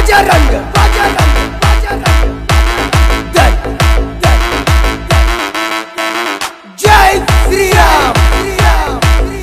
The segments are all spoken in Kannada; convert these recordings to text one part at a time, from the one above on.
बजरंग बजरंग बजरंग दल दल जय श्री राम श्री राम श्री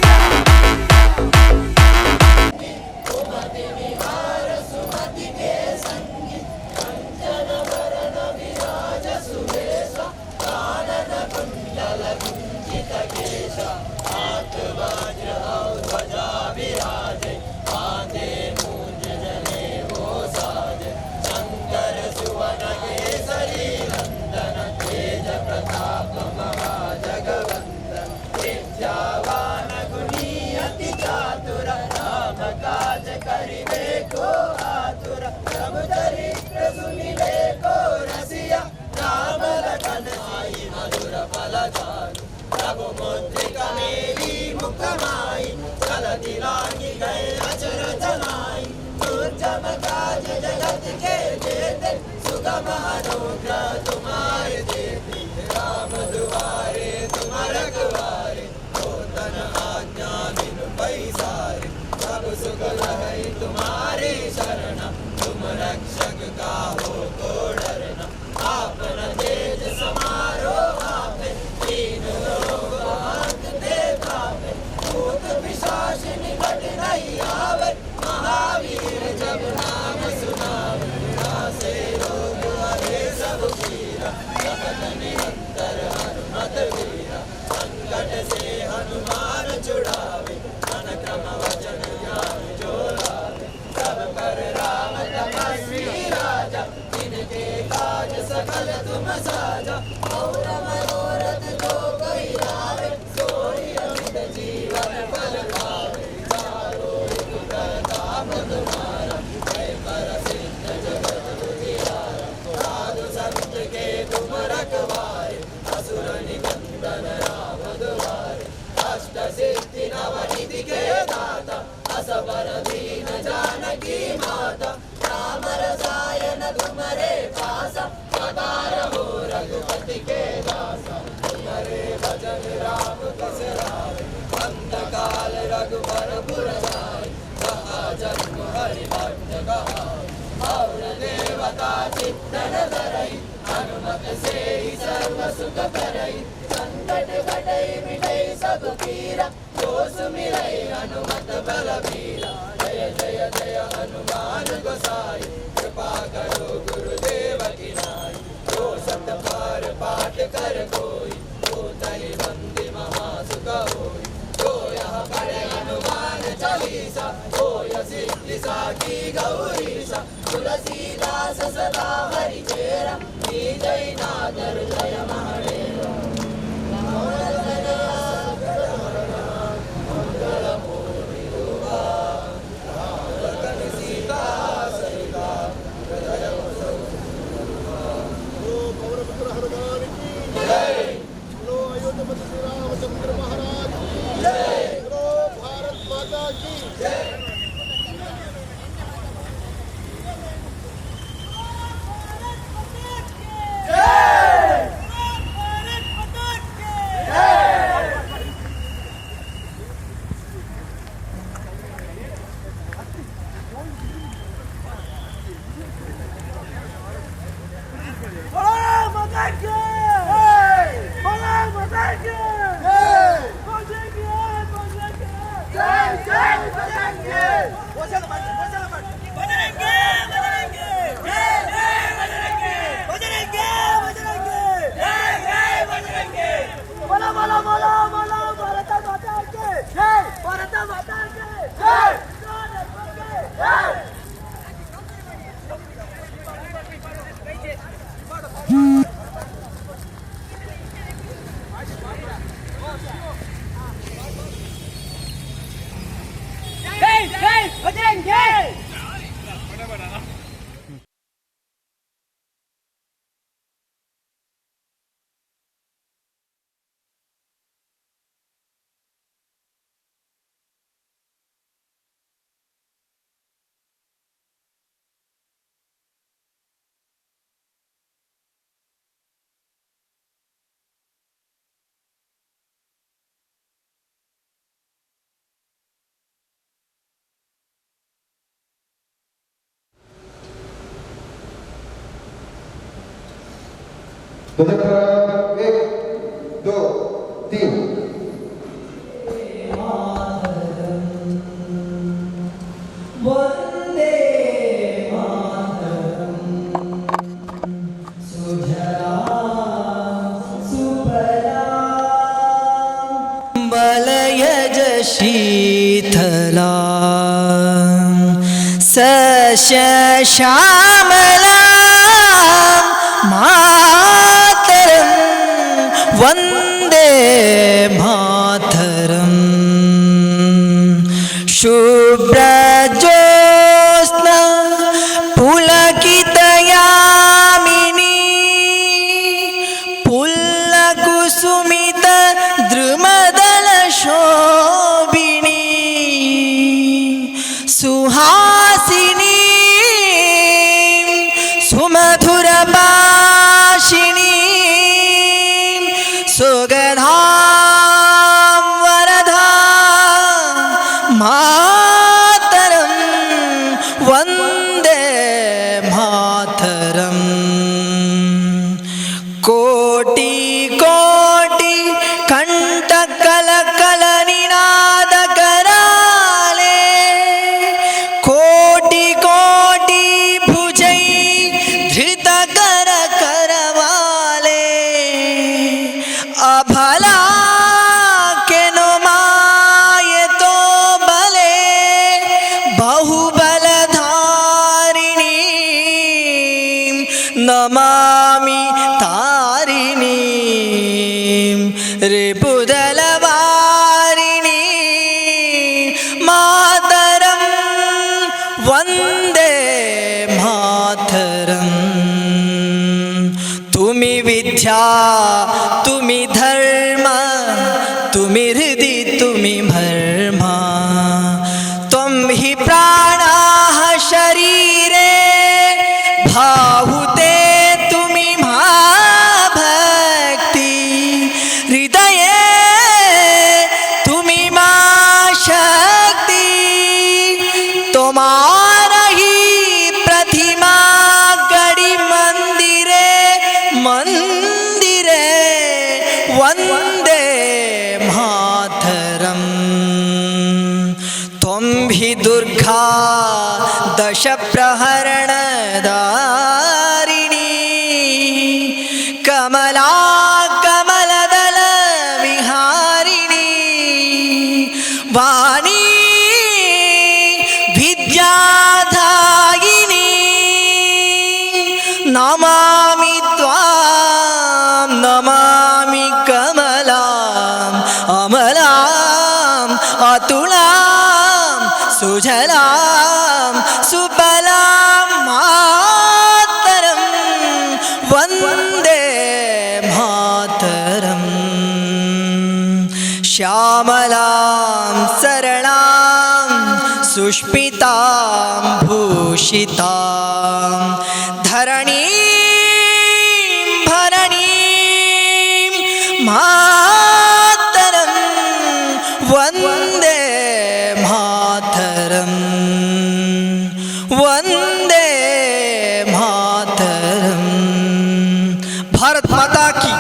तुलसीदास सदा हरि चेरा जय नादर जय महादेव घटप्रयोग 1 2 3 वंदे मातरम सुजलां सुफलां बलयज शीतलां सस्यश्यामलां मातरं वंदे मातरं शुभ्रज्योत्स्ना पुलकितयामिनी पुल्लकुसुमित द्रुमदलशोभिनी सुहासिनी सुमधुरभाषिणी सुगधां वरदां मातरं वन्दे मातरं कोटि कोटि कंठकलकलनिनादकराले कोटि कोटि भुजै धृतकर करवाले अभला केनो माये तो बले बहुबलधारिणी नमामि तारिणी रिपुदलवारिणी मातरं वन्दे मातरं तुमि विद्या तुमि धर्म तुमि हृदि तुमि मर्म त्वं हि प्राणाः शरीरे भाहुते तुमि मा भक्ति हृदये तुमि मा शक्ति तुम्हारा ही प्रतिमा गढ़ी मंदिरे मंदिरे वंदे मातरं त्वं हि दुर्गा दश प्रहरणधारिणी कमला कमलदल विहारिणी वाणी विद्यादायिनी नमामि त्वां नमामि कमलाम् अमलाम् अतुलां सुजलां सुफलां मातरं वन्दे मातरं श्यामलां सरलां सुष्मितां भूषितां धरणीं भरणीं मातरं वन्दे मातरं वन्दे मातरं भारत माता की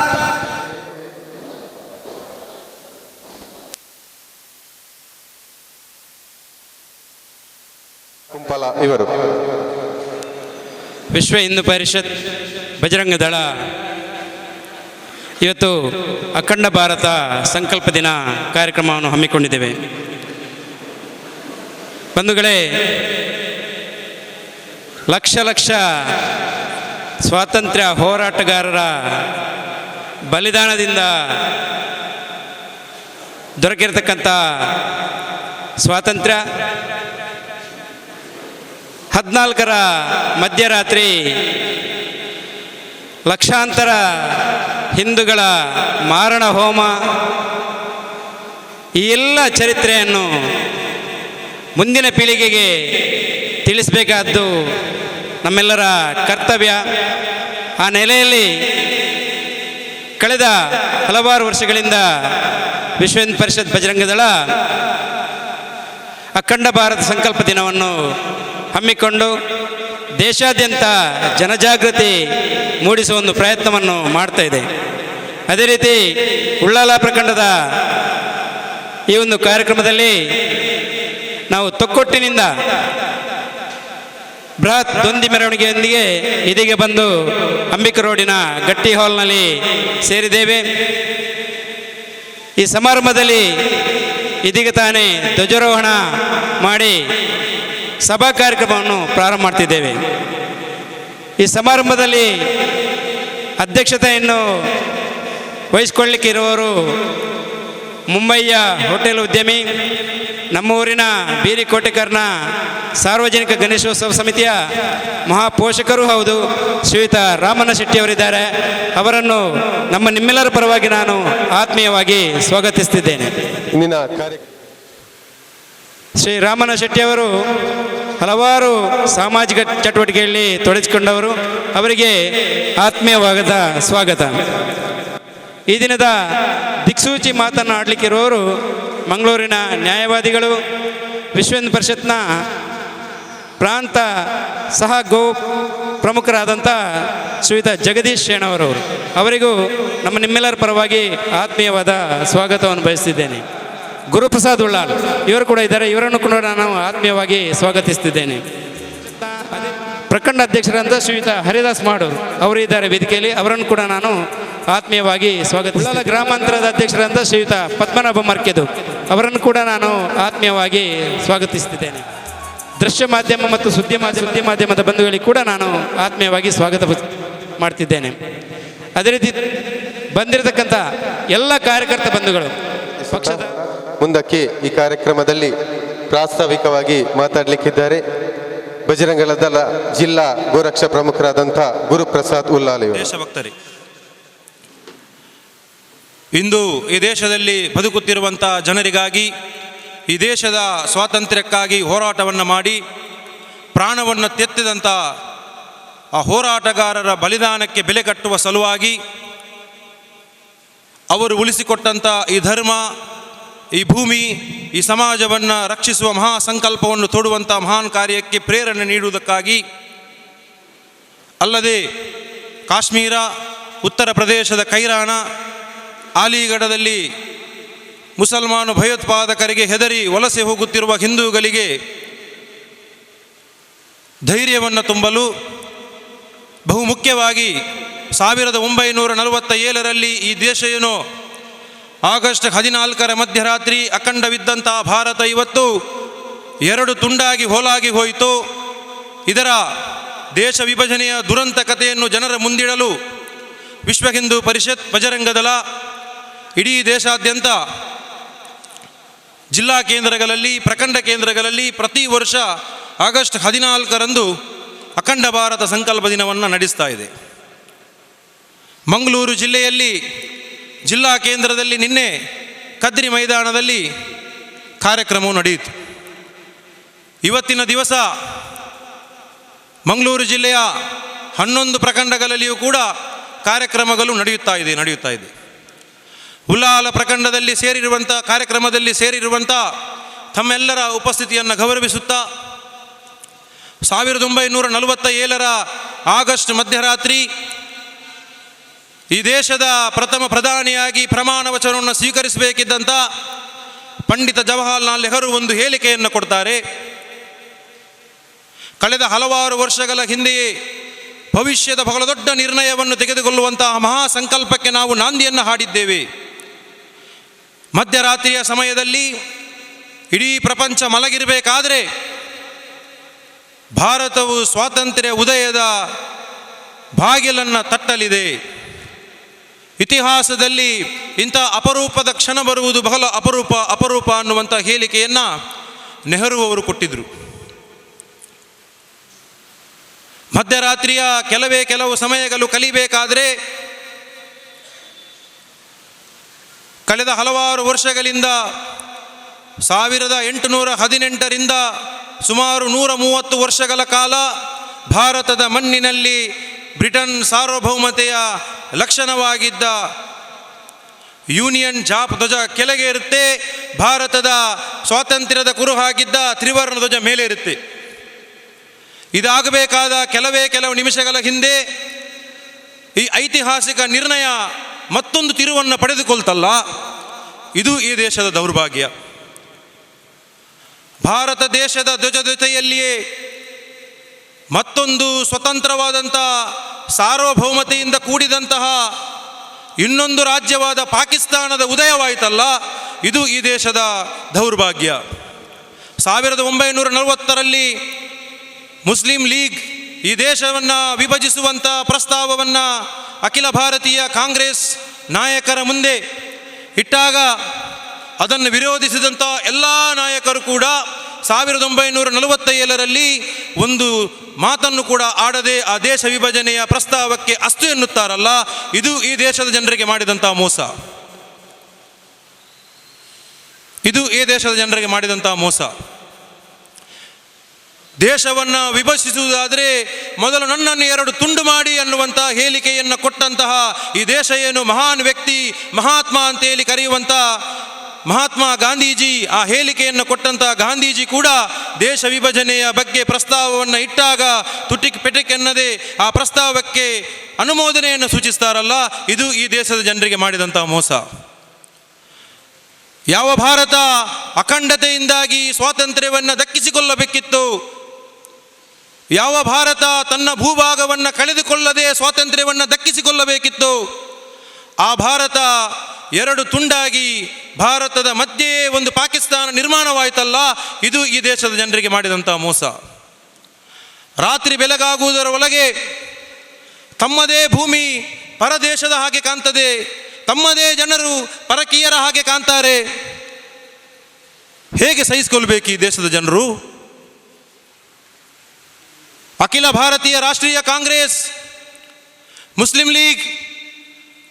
ಕುಂಪಲ ಇವರು ವಿಶ್ವ ಹಿಂದೂ ಪರಿಷತ್ ಬಜರಂಗ ದಳ ಇವತ್ತು ಅಖಂಡ ಭಾರತ ಸಂಕಲ್ಪ ದಿನ ಕಾರ್ಯಕ್ರಮವನ್ನು ಹಮ್ಮಿಕೊಂಡಿದ್ದೇವೆ. ಬಂಧುಗಳೇ, ಲಕ್ಷ ಲಕ್ಷ ಸ್ವಾತಂತ್ರ್ಯ ಹೋರಾಟಗಾರರ ಬಲಿದಾನದಿಂದ ದೊರಕಿರತಕ್ಕಂಥ ಸ್ವಾತಂತ್ರ್ಯ 14ರ ಮಧ್ಯರಾತ್ರಿ ಲಕ್ಷಾಂತರ ಹಿಂದೂಗಳ ಮಾರಣ ಹೋಮ, ಈ ಎಲ್ಲ ಚರಿತ್ರೆಯನ್ನು ಮುಂದಿನ ಪೀಳಿಗೆಗೆ ತಿಳಿಸಬೇಕಾದ್ದು ನಮ್ಮೆಲ್ಲರ ಕರ್ತವ್ಯ. ಆ ನೆಲೆಯಲ್ಲಿ ಕಳೆದ ಹಲವಾರು ವರ್ಷಗಳಿಂದ ವಿಶ್ವ ಹಿಂದೂ ಪರಿಷತ್ ಬಜರಂಗ ದಳ ಅಖಂಡ ಭಾರತ ಸಂಕಲ್ಪ ದಿನವನ್ನು ಹಮ್ಮಿಕೊಂಡು ದೇಶಾದ್ಯಂತ ಜನಜಾಗೃತಿ ಮೂಡಿಸುವ ಒಂದು ಪ್ರಯತ್ನವನ್ನು ಮಾಡ್ತಾ ಇದೆ. ಅದೇ ರೀತಿ ಉಳ್ಳಾಲ ಪ್ರಖಂಡದ ಈ ಒಂದು ಕಾರ್ಯಕ್ರಮದಲ್ಲಿ ನಾವು ತೊಕ್ಕೊಟ್ಟಿನಿಂದ ಬೃಹತ್ ದೊಂದಿ ಮೆರವಣಿಗೆಯೊಂದಿಗೆ ಇದೀಗ ಬಂದು ಅಂಬಿಕ ರೋಡಿನ ಗಟ್ಟಿ ಹಾಲ್ನಲ್ಲಿ ಸೇರಿದ್ದೇವೆ. ಈ ಸಮಾರಂಭದಲ್ಲಿ ಇದೀಗ ತಾನೇ ಧ್ವಜಾರೋಹಣ ಮಾಡಿ ಸಭಾ ಕಾರ್ಯಕ್ರಮವನ್ನು ಪ್ರಾರಂಭ ಮಾಡ್ತಿದ್ದೇವೆ. ಈ ಸಮಾರಂಭದಲ್ಲಿ ಅಧ್ಯಕ್ಷತೆಯನ್ನು ವಹಿಸಿಕೊಳ್ಳಲಿಕ್ಕೆ ಇರುವವರು ಮುಂಬಯಿಯ ಹೋಟೆಲ್ ಉದ್ಯಮಿ, ನಮ್ಮೂರಿನ ಬೀರಿಕೋಟೆಕರ್ನ ಸಾರ್ವಜನಿಕ ಗಣೇಶೋತ್ಸವ ಸಮಿತಿಯ ಮಹಾಪೋಷಕರೂ ಹೌದು ಶ್ರೀಯುತ ರಾಮಣ್ಣ ಶೆಟ್ಟಿಯವರಿದ್ದಾರೆ. ಅವರನ್ನು ನಿಮ್ಮೆಲ್ಲರ ಪರವಾಗಿ ನಾನು ಆತ್ಮೀಯವಾಗಿ ಸ್ವಾಗತಿಸ್ತಿದ್ದೇನೆ. ಇಂದಿನ ಕಾರ್ಯ ಶ್ರೀ ರಾಮಣ್ಣ ಶೆಟ್ಟಿಯವರು ಹಲವಾರು ಸಾಮಾಜಿಕ ಚಟುವಟಿಕೆಯಲ್ಲಿ ತೊಡಗಿಸಿಕೊಂಡವರು. ಅವರಿಗೆ ಆತ್ಮೀಯವಾದ ಸ್ವಾಗತ. ಈ ದಿನದ ದಿಕ್ಸೂಚಿ ಮಾತನಾಡಲಿಕ್ಕಿರುವವರು ಮಂಗಳೂರಿನ ನ್ಯಾಯವಾದಿಗಳು, ವಿಶ್ವ ಹಿಂದೂ ಪರಿಷತ್ನ ಪ್ರಾಂತ ಸಹ ಗೋ ಪ್ರಮುಖರಾದಂಥ ಶ್ರೀಯುತ ಜಗದೀಶ್ ಶೇಣವರವರು. ಅವರಿಗೂ ನಿಮ್ಮೆಲ್ಲರ ಪರವಾಗಿ ಆತ್ಮೀಯವಾದ ಸ್ವಾಗತವನ್ನು ಬಯಸ್ತಿದ್ದೇನೆ. ಗುರುಪ್ರಸಾದ್ ಉಳ್ಳಾಲ್ ಇವರು ಕೂಡ ಇದ್ದಾರೆ. ಇವರನ್ನು ಕೂಡ ನಾನು ಆತ್ಮೀಯವಾಗಿ ಸ್ವಾಗತಿಸ್ತಿದ್ದೇನೆ. ಪ್ರಖಂಡ ಅಧ್ಯಕ್ಷರಂತ ಶ್ರೀಯುತ ಹರಿದಾಸ್ ಮಾಡೂರು ಅವರು ಇದ್ದಾರೆ ವೇದಿಕೆಯಲ್ಲಿ. ಅವರನ್ನು ಕೂಡ ನಾನು ಆತ್ಮೀಯವಾಗಿ ಉಳ್ಳಾಲ ಗ್ರಾಮಾಂತರದ ಅಧ್ಯಕ್ಷರಂತ ಶ್ರೀಯುತ ಪದ್ಮನಾಭ ಮರ್ಕೆದು ಅವರನ್ನು ಕೂಡ ನಾನು ಆತ್ಮೀಯವಾಗಿ ಸ್ವಾಗತಿಸ್ತಿದ್ದೇನೆ. ದೃಶ್ಯ ಮಾಧ್ಯಮ ಮತ್ತು ಸುದ್ದಿ ಮಾಧ್ಯಮದ ಬಂಧುಗಳಿಗೆ ಕೂಡ ನಾನು ಆತ್ಮೀಯವಾಗಿ ಸ್ವಾಗತ ಮಾಡ್ತಿದ್ದೇನೆ. ಅದೇ ರೀತಿ ಬಂದಿರತಕ್ಕಂಥ ಎಲ್ಲ ಕಾರ್ಯಕರ್ತ ಬಂಧುಗಳು ಪಕ್ಷದ ಮುಂದಕ್ಕೆ ಈ ಕಾರ್ಯಕ್ರಮದಲ್ಲಿ ಪ್ರಾಸ್ತಾವಿಕವಾಗಿ ಮಾತಾಡಲಿಕ್ಕಿದ್ದಾರೆ ಬಜರಂಗ ದಳ ಜಿಲ್ಲಾ ಗೋರಕ್ಷಾ ಪ್ರಮುಖರಾದಂಥ ಗುರುಪ್ರಸಾದ್ ಉಳ್ಳಾಲ್ ಇವರು. ದೇಶಭಕ್ತರೇ, ಇಂದು ಈ ದೇಶದಲ್ಲಿ ಬದುಕುತ್ತಿರುವಂಥ ಜನರಿಗಾಗಿ, ಈ ದೇಶದ ಸ್ವಾತಂತ್ರ್ಯಕ್ಕಾಗಿ ಹೋರಾಟವನ್ನು ಮಾಡಿ ಪ್ರಾಣವನ್ನು ತೆತ್ತಿದಂಥ ಆ ಹೋರಾಟಗಾರರ ಬಲಿದಾನಕ್ಕೆ ಬೆಲೆ ಕಟ್ಟುವ ಸಲುವಾಗಿ ಅವರು ಉಳಿಸಿಕೊಟ್ಟಂಥ ಈ ಧರ್ಮ, ಈ ಭೂಮಿ, ಈ ಸಮಾಜವನ್ನು ರಕ್ಷಿಸುವ ಮಹಾ ಸಂಕಲ್ಪವನ್ನು ತೋಡುವಂಥ ಮಹಾನ್ ಕಾರ್ಯಕ್ಕೆ ಪ್ರೇರಣೆ ನೀಡುವುದಕ್ಕಾಗಿ, ಅಲ್ಲದೆ ಕಾಶ್ಮೀರ, ಉತ್ತರ ಪ್ರದೇಶದ ಕೈರಾಣ, ಅಲಿಗಢದಲ್ಲಿ ಮುಸಲ್ಮಾನ ಭಯೋತ್ಪಾದಕರಿಗೆ ಹೆದರಿ ವಲಸೆ ಹೋಗುತ್ತಿರುವ ಹಿಂದೂಗಳಿಗೆ ಧೈರ್ಯವನ್ನು ತುಂಬಲು, ಬಹುಮುಖ್ಯವಾಗಿ 1947ರಲ್ಲಿ ಈ ದೇಶ ಏನೋ ಆಗಸ್ಟ್ 14ರ ಮಧ್ಯರಾತ್ರಿ ಅಖಂಡವಿದ್ದಂಥ ಭಾರತ ಇವತ್ತು 2 ತುಂಡಾಗಿ ಹೋಲಾಗಿ ಹೋಯಿತು. ಇದರ ದೇಶ ವಿಭಜನೆಯ ದುರಂತ ಕಥೆಯನ್ನು ಜನರ ಮುಂದಿಡಲು ವಿಶ್ವ ಹಿಂದೂ ಪರಿಷತ್, ಬಜರಂಗ ದಳ ಇಡೀ ದೇಶಾದ್ಯಂತ ಜಿಲ್ಲಾ ಕೇಂದ್ರಗಳಲ್ಲಿ, ಪ್ರಖಂಡ ಕೇಂದ್ರಗಳಲ್ಲಿ ಪ್ರತಿ ವರ್ಷ ಆಗಸ್ಟ್ 14ರಂದು ಅಖಂಡ ಭಾರತ ಸಂಕಲ್ಪ ದಿನವನ್ನು ನಡೆಸ್ತಾ ಇದೆ. ಮಂಗಳೂರು ಜಿಲ್ಲೆಯಲ್ಲಿ ಜಿಲ್ಲಾ ಕೇಂದ್ರದಲ್ಲಿ ನಿನ್ನೆ ಕದ್ರಿ ಮೈದಾನದಲ್ಲಿ ಕಾರ್ಯಕ್ರಮವು ನಡೆಯಿತು. ಇವತ್ತಿನ ದಿವಸ ಮಂಗಳೂರು ಜಿಲ್ಲೆಯ 11 ಪ್ರಖಂಡಗಳಲ್ಲಿಯೂ ಕೂಡ ಕಾರ್ಯಕ್ರಮಗಳು ನಡೆಯುತ್ತಾ ಇದೆ. ಉಳ್ಳಾಲ ಪ್ರಖಂಡದಲ್ಲಿ ಕಾರ್ಯಕ್ರಮದಲ್ಲಿ ಸೇರಿರುವಂಥ ತಮ್ಮೆಲ್ಲರ ಉಪಸ್ಥಿತಿಯನ್ನು ಗೌರವಿಸುತ್ತಾ 1947ರ ಆಗಸ್ಟ್ ಮಧ್ಯರಾತ್ರಿ ಈ ದೇಶದ ಪ್ರಥಮ ಪ್ರಧಾನಿಯಾಗಿ ಪ್ರಮಾಣ ವಚನವನ್ನು ಸ್ವೀಕರಿಸಬೇಕಿದ್ದಂಥ ಪಂಡಿತ ಜವಾಹರ್ಲಾಲ್ ನೆಹರು ಒಂದು ಹೇಳಿಕೆಯನ್ನು ಕೊಡ್ತಾರೆ. ಕಳೆದ ಹಲವಾರು ವರ್ಷಗಳ ಹಿಂದೆಯೇ ಭವಿಷ್ಯದ ಬಹಳ ದೊಡ್ಡ ನಿರ್ಣಯವನ್ನು ತೆಗೆದುಕೊಳ್ಳುವಂತಹ ಮಹಾಸಂಕಲ್ಪಕ್ಕೆ ನಾವು ನಾಂದಿಯನ್ನು ಹಾಡಿದ್ದೇವೆ. ಮಧ್ಯರಾತ್ರಿಯ ಸಮಯದಲ್ಲಿ ಇಡೀ ಪ್ರಪಂಚ ಮಲಗಿರಬೇಕಾದರೆ ಭಾರತವು ಸ್ವಾತಂತ್ರ್ಯ ಉದಯದ ಬಾಗಿಲನ್ನು ತಟ್ಟಲಿದೆ. ಇತಿಹಾಸದಲ್ಲಿ ಇಂಥ ಅಪರೂಪದ ಕ್ಷಣ ಬರುವುದು ಬಹಳ ಅಪರೂಪ ಅನ್ನುವಂಥ ಹೇಳಿಕೆಯನ್ನು ನೆಹರು ಅವರು ಕೊಟ್ಟಿದ್ದರು. ಮಧ್ಯರಾತ್ರಿಯ ಕೆಲವು ಸಮಯಗಳು ಕಲಿಬೇಕಾದರೆ ಕಳೆದ ಹಲವಾರು ವರ್ಷಗಳಿಂದ 1818ರಿಂದ ಸುಮಾರು 130 ವರ್ಷಗಳ ಕಾಲ ಭಾರತದ ಮಣ್ಣಿನಲ್ಲಿ ಬ್ರಿಟನ್ ಸಾರ್ವಭೌಮತೆಯ ಲಕ್ಷಣವಾಗಿದ್ದ ಯೂನಿಯನ್ ಜಾಪ್ ಧ್ವಜ ಕೆಳಗೆ ಇರುತ್ತೆ, ಭಾರತದ ಸ್ವಾತಂತ್ರ್ಯದ ಕುರುಹಾಗಿದ್ದ ತ್ರಿವರ್ಣ ಧ್ವಜ ಮೇಲೆ ಇರುತ್ತೆ. ಇದಾಗಬೇಕಾದ ಕೆಲವು ನಿಮಿಷಗಳ ಹಿಂದೆ ಈ ಐತಿಹಾಸಿಕ ನಿರ್ಣಯ ಮತ್ತೊಂದು ತಿರುವನ್ನು ಪಡೆದುಕೊಳ್ತಲ್ಲ, ಇದು ಈ ದೇಶದ ದೌರ್ಭಾಗ್ಯ. ಭಾರತ ದೇಶದ ಧ್ವಜತೆಯಲ್ಲಿಯೇ ಮತ್ತೊಂದು ಸ್ವತಂತ್ರವಾದಂಥ ಸಾರ್ವಭೌಮತೆಯಿಂದ ಕೂಡಿದಂತಹ ಇನ್ನೊಂದು ರಾಜ್ಯವಾದ ಪಾಕಿಸ್ತಾನದ ಉದಯವಾಯಿತಲ್ಲ, ಇದು ಈ ದೇಶದ ದೌರ್ಭಾಗ್ಯ. 1940ರಲ್ಲಿ ಮುಸ್ಲಿಂ ಲೀಗ್ ಈ ದೇಶವನ್ನು ವಿಭಜಿಸುವಂಥ ಪ್ರಸ್ತಾವವನ್ನು ಅಖಿಲ ಭಾರತೀಯ ಕಾಂಗ್ರೆಸ್ ನಾಯಕರ ಮುಂದೆ ಇಟ್ಟಾಗ ಅದನ್ನು ವಿರೋಧಿಸಿದಂಥ ಎಲ್ಲ ನಾಯಕರು ಕೂಡ 1947ರಲ್ಲಿ ಒಂದು ಮಾತನ್ನು ಕೂಡ ಆಡದೆ ಆ ದೇಶ ವಿಭಜನೆಯ ಪ್ರಸ್ತಾವಕ್ಕೆ ಅಸ್ತು ಎನ್ನುತ್ತಾರಲ್ಲ, ಇದು ಈ ದೇಶದ ಜನರಿಗೆ ಮಾಡಿದಂಥ ಮೋಸ. ಇದು ಈ ದೇಶದ ಜನರಿಗೆ ಮಾಡಿದಂಥ ಮೋಸ. ದೇಶವನ್ನು ವಿಭಜಿಸುವುದಾದರೆ ಮೊದಲು ನನ್ನನ್ನು 2 ತುಂಡು ಮಾಡಿ ಅನ್ನುವಂಥ ಹೇಳಿಕೆಯನ್ನು ಕೊಟ್ಟಂತಹ ಈ ದೇಶ ಏನು ಮಹಾನ್ ವ್ಯಕ್ತಿ ಮಹಾತ್ಮ ಅಂತೇಳಿ ಕರೆಯುವಂಥ ಮಹಾತ್ಮ ಗಾಂಧೀಜಿ, ಆ ಹೇಳಿಕೆಯನ್ನು ಕೊಟ್ಟಂತಹ ಗಾಂಧೀಜಿ ಕೂಡ ದೇಶ ವಿಭಜನೆಯ ಬಗ್ಗೆ ಪ್ರಸ್ತಾವವನ್ನು ಇಟ್ಟಾಗ ತುಟಿಕ್ ಪೆಟಿಕ್ ಎನ್ನದೆ ಆ ಪ್ರಸ್ತಾವಕ್ಕೆ ಅನುಮೋದನೆಯನ್ನು ಸೂಚಿಸ್ತಾರಲ್ಲ, ಇದು ಈ ದೇಶದ ಜನರಿಗೆ ಮಾಡಿದಂಥ ಮೋಸ. ಯಾವ ಭಾರತ ಅಖಂಡತೆಯಿಂದಾಗಿ ಸ್ವಾತಂತ್ರ್ಯವನ್ನು ದಕ್ಕಿಸಿಕೊಳ್ಳಬೇಕಿತ್ತು, ಯಾವ ಭಾರತ ತನ್ನ ಭೂಭಾಗವನ್ನು ಕಳೆದುಕೊಳ್ಳದೆ ಸ್ವಾತಂತ್ರ್ಯವನ್ನು ದಕ್ಕಿಸಿಕೊಳ್ಳಬೇಕಿತ್ತು, ಆ ಭಾರತ 2 ತುಂಡಾಗಿ ಭಾರತದ ಮಧ್ಯೆ ಒಂದು ಪಾಕಿಸ್ತಾನ ನಿರ್ಮಾಣವಾಯಿತಲ್ಲ, ಇದು ಈ ದೇಶದ ಜನರಿಗೆ ಮಾಡಿದಂಥ ಮೋಸ. ರಾತ್ರಿ ಬೆಳಗಾಗುವುದರ ಒಳಗೆ ತಮ್ಮದೇ ಭೂಮಿ ಪರದೇಶದ ಹಾಗೆ ಕಾಣ್ತದೆ, ತಮ್ಮದೇ ಜನರು ಪರಕೀಯರ ಹಾಗೆ ಕಾಣ್ತಾರೆ. ಹೇಗೆ ಸಹಿಸಿಕೊಳ್ಬೇಕು ಈ ದೇಶದ ಜನರು? ಅಖಿಲ ಭಾರತೀಯ ರಾಷ್ಟ್ರೀಯ ಕಾಂಗ್ರೆಸ್, ಮುಸ್ಲಿಂ ಲೀಗ್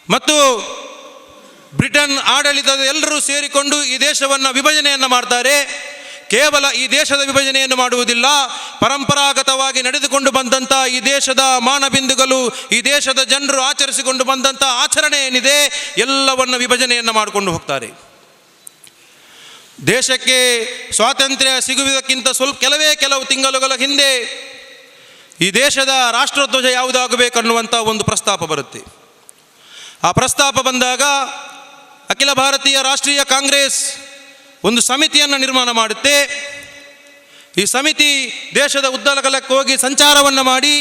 ಮತ್ತು ಬ್ರಿಟನ್ ಆಡಳಿತದ ಎಲ್ಲರೂ ಸೇರಿಕೊಂಡು ಈ ದೇಶವನ್ನು ವಿಭಜನೆಯನ್ನು ಮಾಡ್ತಾರೆ. ಕೇವಲ ಈ ದೇಶದ ವಿಭಜನೆಯನ್ನು ಮಾಡುವುದಿಲ್ಲ, ಪರಂಪರಾಗತವಾಗಿ ನಡೆದುಕೊಂಡು ಬಂದಂಥ ಈ ದೇಶದ ಮಾನಬಿಂದುಗಳು, ಈ ದೇಶದ ಜನರು ಆಚರಿಸಿಕೊಂಡು ಬಂದಂಥ ಆಚರಣೆ ಏನಿದೆ ಎಲ್ಲವನ್ನು ವಿಭಜನೆಯನ್ನು ಮಾಡಿಕೊಂಡು ಹೋಗ್ತಾರೆ. ದೇಶಕ್ಕೆ ಸ್ವಾತಂತ್ರ್ಯ ಸಿಗುವುದಕ್ಕಿಂತ ಕೆಲವು ತಿಂಗಳುಗಳ ಹಿಂದೆ ಈ ದೇಶದ ರಾಷ್ಟ್ರಧ್ವಜ ಯಾವುದಾಗಬೇಕನ್ನುವಂಥ ಒಂದು ಪ್ರಸ್ತಾಪ ಬರುತ್ತೆ. ಆ ಪ್ರಸ್ತಾಪ ಬಂದಾಗ ಅಖಿಲ ಭಾರತೀಯ ರಾಷ್ಟ್ರೀಯ ಕಾಂಗ್ರೆಸ್ ಒಂದು ಸಮಿತಿಯನ್ನು ನಿರ್ಮಾಣ ಮಾಡುತ್ತೆ. ಈ ಸಮಿತಿ ದೇಶದ ಉದ್ದಗಲಕ್ಕೆ ಹೋಗಿ ಸಂಚಾರವನ್ನು ಮಾಡಿ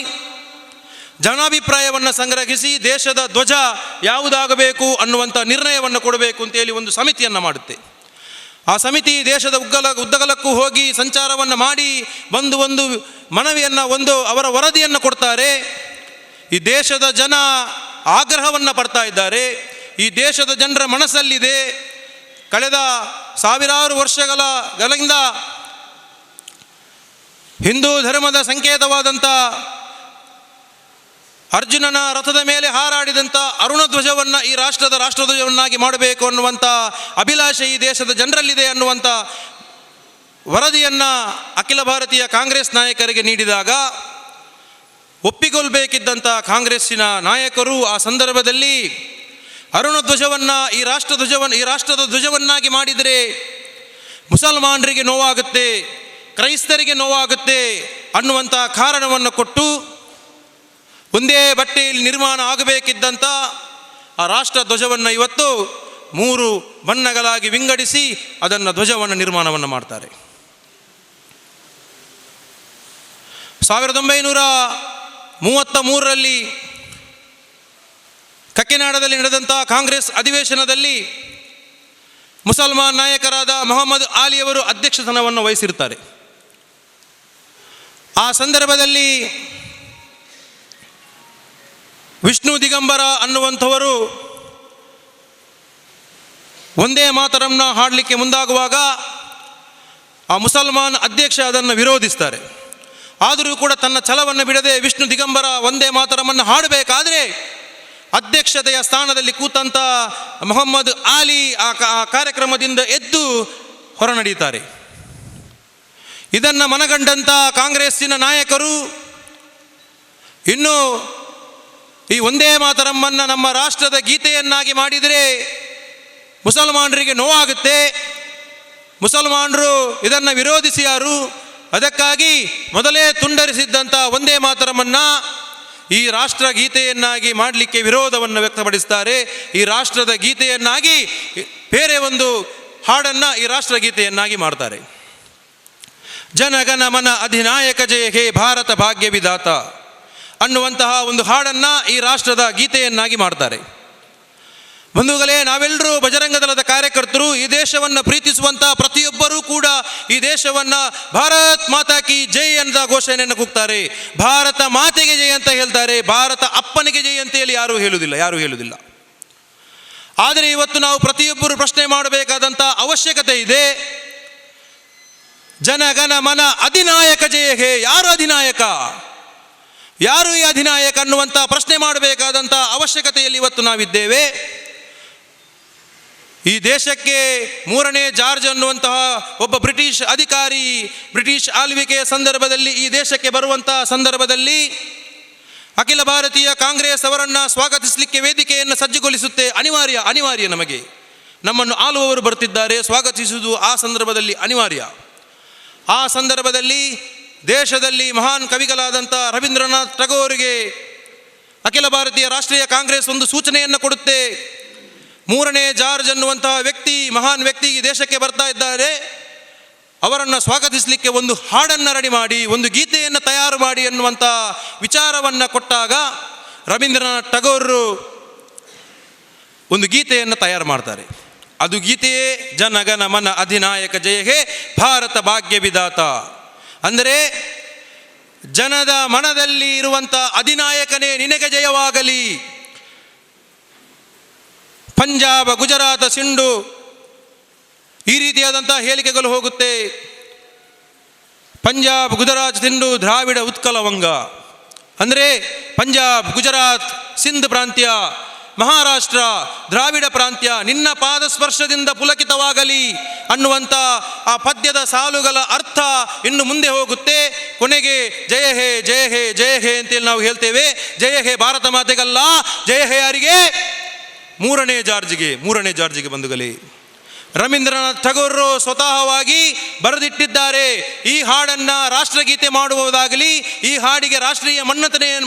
ಜನಾಭಿಪ್ರಾಯವನ್ನು ಸಂಗ್ರಹಿಸಿ ದೇಶದ ಧ್ವಜ ಯಾವುದಾಗಬೇಕು ಅನ್ನುವಂಥ ನಿರ್ಣಯವನ್ನು ಕೊಡಬೇಕು ಅಂತೇಳಿ ಒಂದು ಸಮಿತಿಯನ್ನು ಮಾಡುತ್ತೆ. ಆ ಸಮಿತಿ ದೇಶದ ಉದ್ದಗಲಕ್ಕೂ ಹೋಗಿ ಸಂಚಾರವನ್ನು ಮಾಡಿ ಒಂದು ಮನವಿಯನ್ನು ಅವರ ವರದಿಯನ್ನು ಕೊಡ್ತಾರೆ. ಈ ದೇಶದ ಜನ ಆಗ್ರಹವನ್ನು ಪಡ್ತಾ ಇದ್ದಾರೆ. ಈ ದೇಶದ ಜನರ ಮನಸ್ಸಲ್ಲಿದೆ, ಕಳೆದ ಸಾವಿರಾರು ವರ್ಷಗಳಿಂದ ಹಿಂದೂ ಧರ್ಮದ ಸಂಕೇತವಾದಂಥ ಅರ್ಜುನನ ರಥದ ಮೇಲೆ ಹಾರಾಡಿದಂಥ ಅರುಣಧ್ವಜವನ್ನು ಈ ರಾಷ್ಟ್ರಧ್ವಜವನ್ನಾಗಿ ಮಾಡಬೇಕು ಅನ್ನುವಂಥ ಅಭಿಲಾಷೆ ಈ ದೇಶದ ಜನರಲ್ಲಿದೆ ಅನ್ನುವಂಥ ವರದಿಯನ್ನು ಅಖಿಲ ಭಾರತೀಯ ಕಾಂಗ್ರೆಸ್ ನಾಯಕರಿಗೆ ನೀಡಿದಾಗ ಒಪ್ಪಿಕೊಳ್ಬೇಕಿದ್ದಂಥ ಕಾಂಗ್ರೆಸ್ಸಿನ ನಾಯಕರು ಆ ಸಂದರ್ಭದಲ್ಲಿ ಅರುಣಧ್ವಜವನ್ನು ಈ ರಾಷ್ಟ್ರದ ಧ್ವಜವನ್ನಾಗಿ ಮಾಡಿದರೆ ಮುಸಲ್ಮಾನರಿಗೆ ನೋವಾಗುತ್ತೆ, ಕ್ರೈಸ್ತರಿಗೆ ನೋವಾಗುತ್ತೆ ಅನ್ನುವಂಥ ಕಾರಣವನ್ನು ಕೊಟ್ಟು ಒಂದೇ ಬಟ್ಟೆಯಲ್ಲಿ ನಿರ್ಮಾಣ ಆಗಬೇಕಿದ್ದಂಥ ಆ ರಾಷ್ಟ್ರ ಧ್ವಜವನ್ನು ಇವತ್ತು 3 ಬಣ್ಣಗಳಾಗಿ ವಿಂಗಡಿಸಿ ಅದನ್ನು ಧ್ವಜವನ್ನು ನಿರ್ಮಾಣವನ್ನು ಮಾಡ್ತಾರೆ. 1933ರಲ್ಲಿ ಕಕ್ಕಿನಾಡದಲ್ಲಿ ನಡೆದಂಥ ಕಾಂಗ್ರೆಸ್ ಅಧಿವೇಶನದಲ್ಲಿ ಮುಸಲ್ಮಾನ್ ನಾಯಕರಾದ ಮೊಹಮ್ಮದ್ ಆಲಿಯವರು ಅಧ್ಯಕ್ಷತನವನ್ನು ವಹಿಸಿರ್ತಾರೆ. ಆ ಸಂದರ್ಭದಲ್ಲಿ ವಿಷ್ಣು ದಿಗಂಬರ ಅನ್ನುವಂಥವರು ಒಂದೇ ಮಾತರಮ್ನ ಹಾಡಲಿಕ್ಕೆ ಮುಂದಾಗುವಾಗ ಆ ಮುಸಲ್ಮಾನ್ ಅಧ್ಯಕ್ಷ ಅದನ್ನು ವಿರೋಧಿಸ್ತಾರೆ. ಆದರೂ ಕೂಡ ತನ್ನ ಛಲವನ್ನು ಬಿಡದೆ ವಿಷ್ಣು ದಿಗಂಬರ ಒಂದೇ ಮಾತರಮನ್ನು ಹಾಡಬೇಕಾದ್ರೆ ಅಧ್ಯಕ್ಷತೆಯ ಸ್ಥಾನದಲ್ಲಿ ಕೂತಂಥ ಮೊಹಮ್ಮದ್ ಆಲಿ ಆ ಕಾರ್ಯಕ್ರಮದಿಂದ ಎದ್ದು ಹೊರನಡೀತಾರೆ. ಇದನ್ನು ಮನಗಂಡಂಥ ಕಾಂಗ್ರೆಸ್ಸಿನ ನಾಯಕರು ಇನ್ನು ಈ ಒಂದೇ ಮಾತರಮ್ಮನ್ನು ನಮ್ಮ ರಾಷ್ಟ್ರದ ಗೀತೆಯನ್ನಾಗಿ ಮಾಡಿದರೆ ಮುಸಲ್ಮಾನರಿಗೆ ನೋವಾಗುತ್ತೆ, ಮುಸಲ್ಮಾನರು ಇದನ್ನು ವಿರೋಧಿಸಿಯಾರು, ಅದಕ್ಕಾಗಿ ಮೊದಲೇ ತುಂಡರಿಸಿದ್ದಂಥ ಒಂದೇ ಮಾತರಮನ್ನು ಈ ರಾಷ್ಟ್ರ ಗೀತೆಯನ್ನಾಗಿ ಮಾಡಲಿಕ್ಕೆ ವಿರೋಧವನ್ನು ವ್ಯಕ್ತಪಡಿಸ್ತಾರೆ. ಈ ರಾಷ್ಟ್ರದ ಗೀತೆಯನ್ನಾಗಿ ಬೇರೆ ಒಂದು ಹಾಡನ್ನು ಈ ರಾಷ್ಟ್ರಗೀತೆಯನ್ನಾಗಿ ಮಾಡ್ತಾರೆ. ಜನಗಣ ಮನ ಅಧಿನಾಯಕ ಜಯ ಹೇ ಭಾರತ ಭಾಗ್ಯ ವಿಧಾತ ಅನ್ನುವಂತಹ ಒಂದು ಹಾಡನ್ನು ಈ ರಾಷ್ಟ್ರದ ಗೀತೆಯನ್ನಾಗಿ ಮಾಡ್ತಾರೆ. ಬಂಧುಗಳೇ, ನಾವೆಲ್ಲರೂ ಬಜರಂಗ ದಳದ ಕಾರ್ಯಕರ್ತರು. ಈ ದೇಶವನ್ನು ಪ್ರೀತಿಸುವಂಥ ಪ್ರತಿಯೊಬ್ಬರೂ ಕೂಡ ಈ ದೇಶವನ್ನು ಭಾರತ್ ಮಾತಾ ಕಿ ಜೈ ಅಂತ ಘೋಷಣೆಯನ್ನು ಕೂಗ್ತಾರೆ. ಭಾರತ ಮಾತೆಗೆ ಜೈ ಅಂತ ಹೇಳ್ತಾರೆ. ಭಾರತ ಅಪ್ಪನಿಗೆ ಜೈ ಅಂತ ಹೇಳಿ ಯಾರೂ ಹೇಳುವುದಿಲ್ಲ. ಆದರೆ ಇವತ್ತು ನಾವು ಪ್ರತಿಯೊಬ್ಬರು ಪ್ರಶ್ನೆ ಮಾಡಬೇಕಾದಂಥ ಅವಶ್ಯಕತೆ ಇದೆ. ಜನಗಣ ಮನ ಅಧಿನಾಯಕ ಜಯ ಹೇ, ಯಾರು ಅಧಿನಾಯಕ, ಯಾರು ಈ ಅಧಿನಾಯಕ ಅನ್ನುವಂಥ ಪ್ರಶ್ನೆ ಮಾಡಬೇಕಾದಂಥ ಅವಶ್ಯಕತೆಯಲ್ಲಿ ಇವತ್ತು ನಾವಿದ್ದೇವೆ. ಈ ದೇಶಕ್ಕೆ 3ನೇ ಜಾರ್ಜ್ ಅನ್ನುವಂತಹ ಒಬ್ಬ ಬ್ರಿಟಿಷ್ ಅಧಿಕಾರಿ ಬ್ರಿಟಿಷ್ ಆಳ್ವಿಕೆಯ ಸಂದರ್ಭದಲ್ಲಿ ಈ ದೇಶಕ್ಕೆ ಬರುವಂತಹ ಸಂದರ್ಭದಲ್ಲಿ ಅಖಿಲ ಭಾರತೀಯ ಕಾಂಗ್ರೆಸ್ ಅವರನ್ನು ಸ್ವಾಗತಿಸಲಿಕ್ಕೆ ವೇದಿಕೆಯನ್ನು ಸಜ್ಜುಗೊಳಿಸುತ್ತೆ. ಅನಿವಾರ್ಯ ನಮಗೆ, ನಮ್ಮನ್ನು ಆಳುವವರು ಬರ್ತಿದ್ದಾರೆ, ಸ್ವಾಗತಿಸುವುದು ಆ ಸಂದರ್ಭದಲ್ಲಿ ಅನಿವಾರ್ಯ. ಆ ಸಂದರ್ಭದಲ್ಲಿ ದೇಶದಲ್ಲಿ ಮಹಾನ್ ಕವಿಗಳಾದಂಥ ರವೀಂದ್ರನಾಥ್ ಠಾಗೋರ್ಗೆ ಅಖಿಲ ಭಾರತೀಯ ರಾಷ್ಟ್ರೀಯ ಕಾಂಗ್ರೆಸ್ ಒಂದು ಸೂಚನೆಯನ್ನು ಕೊಡುತ್ತೆ. 3ನೇ ಜಾರ್ಜ್ ಅನ್ನುವಂತಹ ವ್ಯಕ್ತಿ, ಮಹಾನ್ ವ್ಯಕ್ತಿ ಈ ದೇಶಕ್ಕೆ ಬರ್ತಾ ಇದ್ದಾರೆ, ಅವರನ್ನು ಸ್ವಾಗತಿಸಲಿಕ್ಕೆ ಒಂದು ಹಾಡನ್ನು ರೆಡಿ ಮಾಡಿ, ಒಂದು ಗೀತೆಯನ್ನು ತಯಾರು ಮಾಡಿ ಅನ್ನುವಂಥ ವಿಚಾರವನ್ನು ಕೊಟ್ಟಾಗ ರವೀಂದ್ರನಾಥ್ ಠಾಗೋರರು ಒಂದು ಗೀತೆಯನ್ನು ತಯಾರು ಮಾಡ್ತಾರೆ. ಅದು ಗೀತೆಯೇ ಜನಗಣ ಮನ ಅಧಿನಾಯಕ ಜಯ ಹೇ ಭಾರತ ಭಾಗ್ಯ ವಿಧಾತ. ಅಂದರೆ ಜನದ ಮನದಲ್ಲಿ ಇರುವಂಥ ಅಧಿನಾಯಕನೇ ನಿನಗೆ ಜಯವಾಗಲಿ. ಪಂಜಾಬ, ಗುಜರಾತ್, ಸಿಂಧು ಈ ರೀತಿಯಾದಂಥ ಹೇಳಿಕೆಗಳು ಹೋಗುತ್ತೆ. ಪಂಜಾಬ್, ಗುಜರಾತ್, ಸಿಂಧು, ದ್ರಾವಿಡ ಉತ್ಕಲ ವಂಗ ಅಂದರೆ ಪಂಜಾಬ್, ಗುಜರಾತ್, ಸಿಂಧ್ ಪ್ರಾಂತ್ಯ, ಮಹಾರಾಷ್ಟ್ರ, ದ್ರಾವಿಡ ಪ್ರಾಂತ್ಯ ನಿನ್ನ ಪಾದ ಸ್ಪರ್ಶದಿಂದ ಪುಲಕಿತವಾಗಲಿ ಅನ್ನುವಂಥ ಆ ಪದ್ಯದ ಸಾಲುಗಳ ಅರ್ಥ ಇನ್ನು ಮುಂದೆ ಹೋಗುತ್ತೆ. ಕೊನೆಗೆ ಜಯ ಹೇ ಜಯ ಹೇ ಜಯ ಹೇ ಅಂತೇಳಿ ನಾವು ಹೇಳ್ತೇವೆ. ಜಯ ಹೇ ಭಾರತ ಮಾತೆಗಲ್ಲ, ಜಯ ಹೇ ಯಾರಿಗೆ? 3ನೇ ಜಾರ್ಜಿಗೆ ಬಂಧುಗಳೇ, ರವೀಂದ್ರನಾಥ್ ಠಾಗೋರರು ಸ್ವತಃವಾಗಿ ಬರೆದಿಟ್ಟಿದ್ದಾರೆ. ಈ ಹಾಡನ್ನು ರಾಷ್ಟ್ರಗೀತೆ ಮಾಡುವುದಾಗಲಿ, ಈ ಹಾಡಿಗೆ ರಾಷ್ಟ್ರೀಯ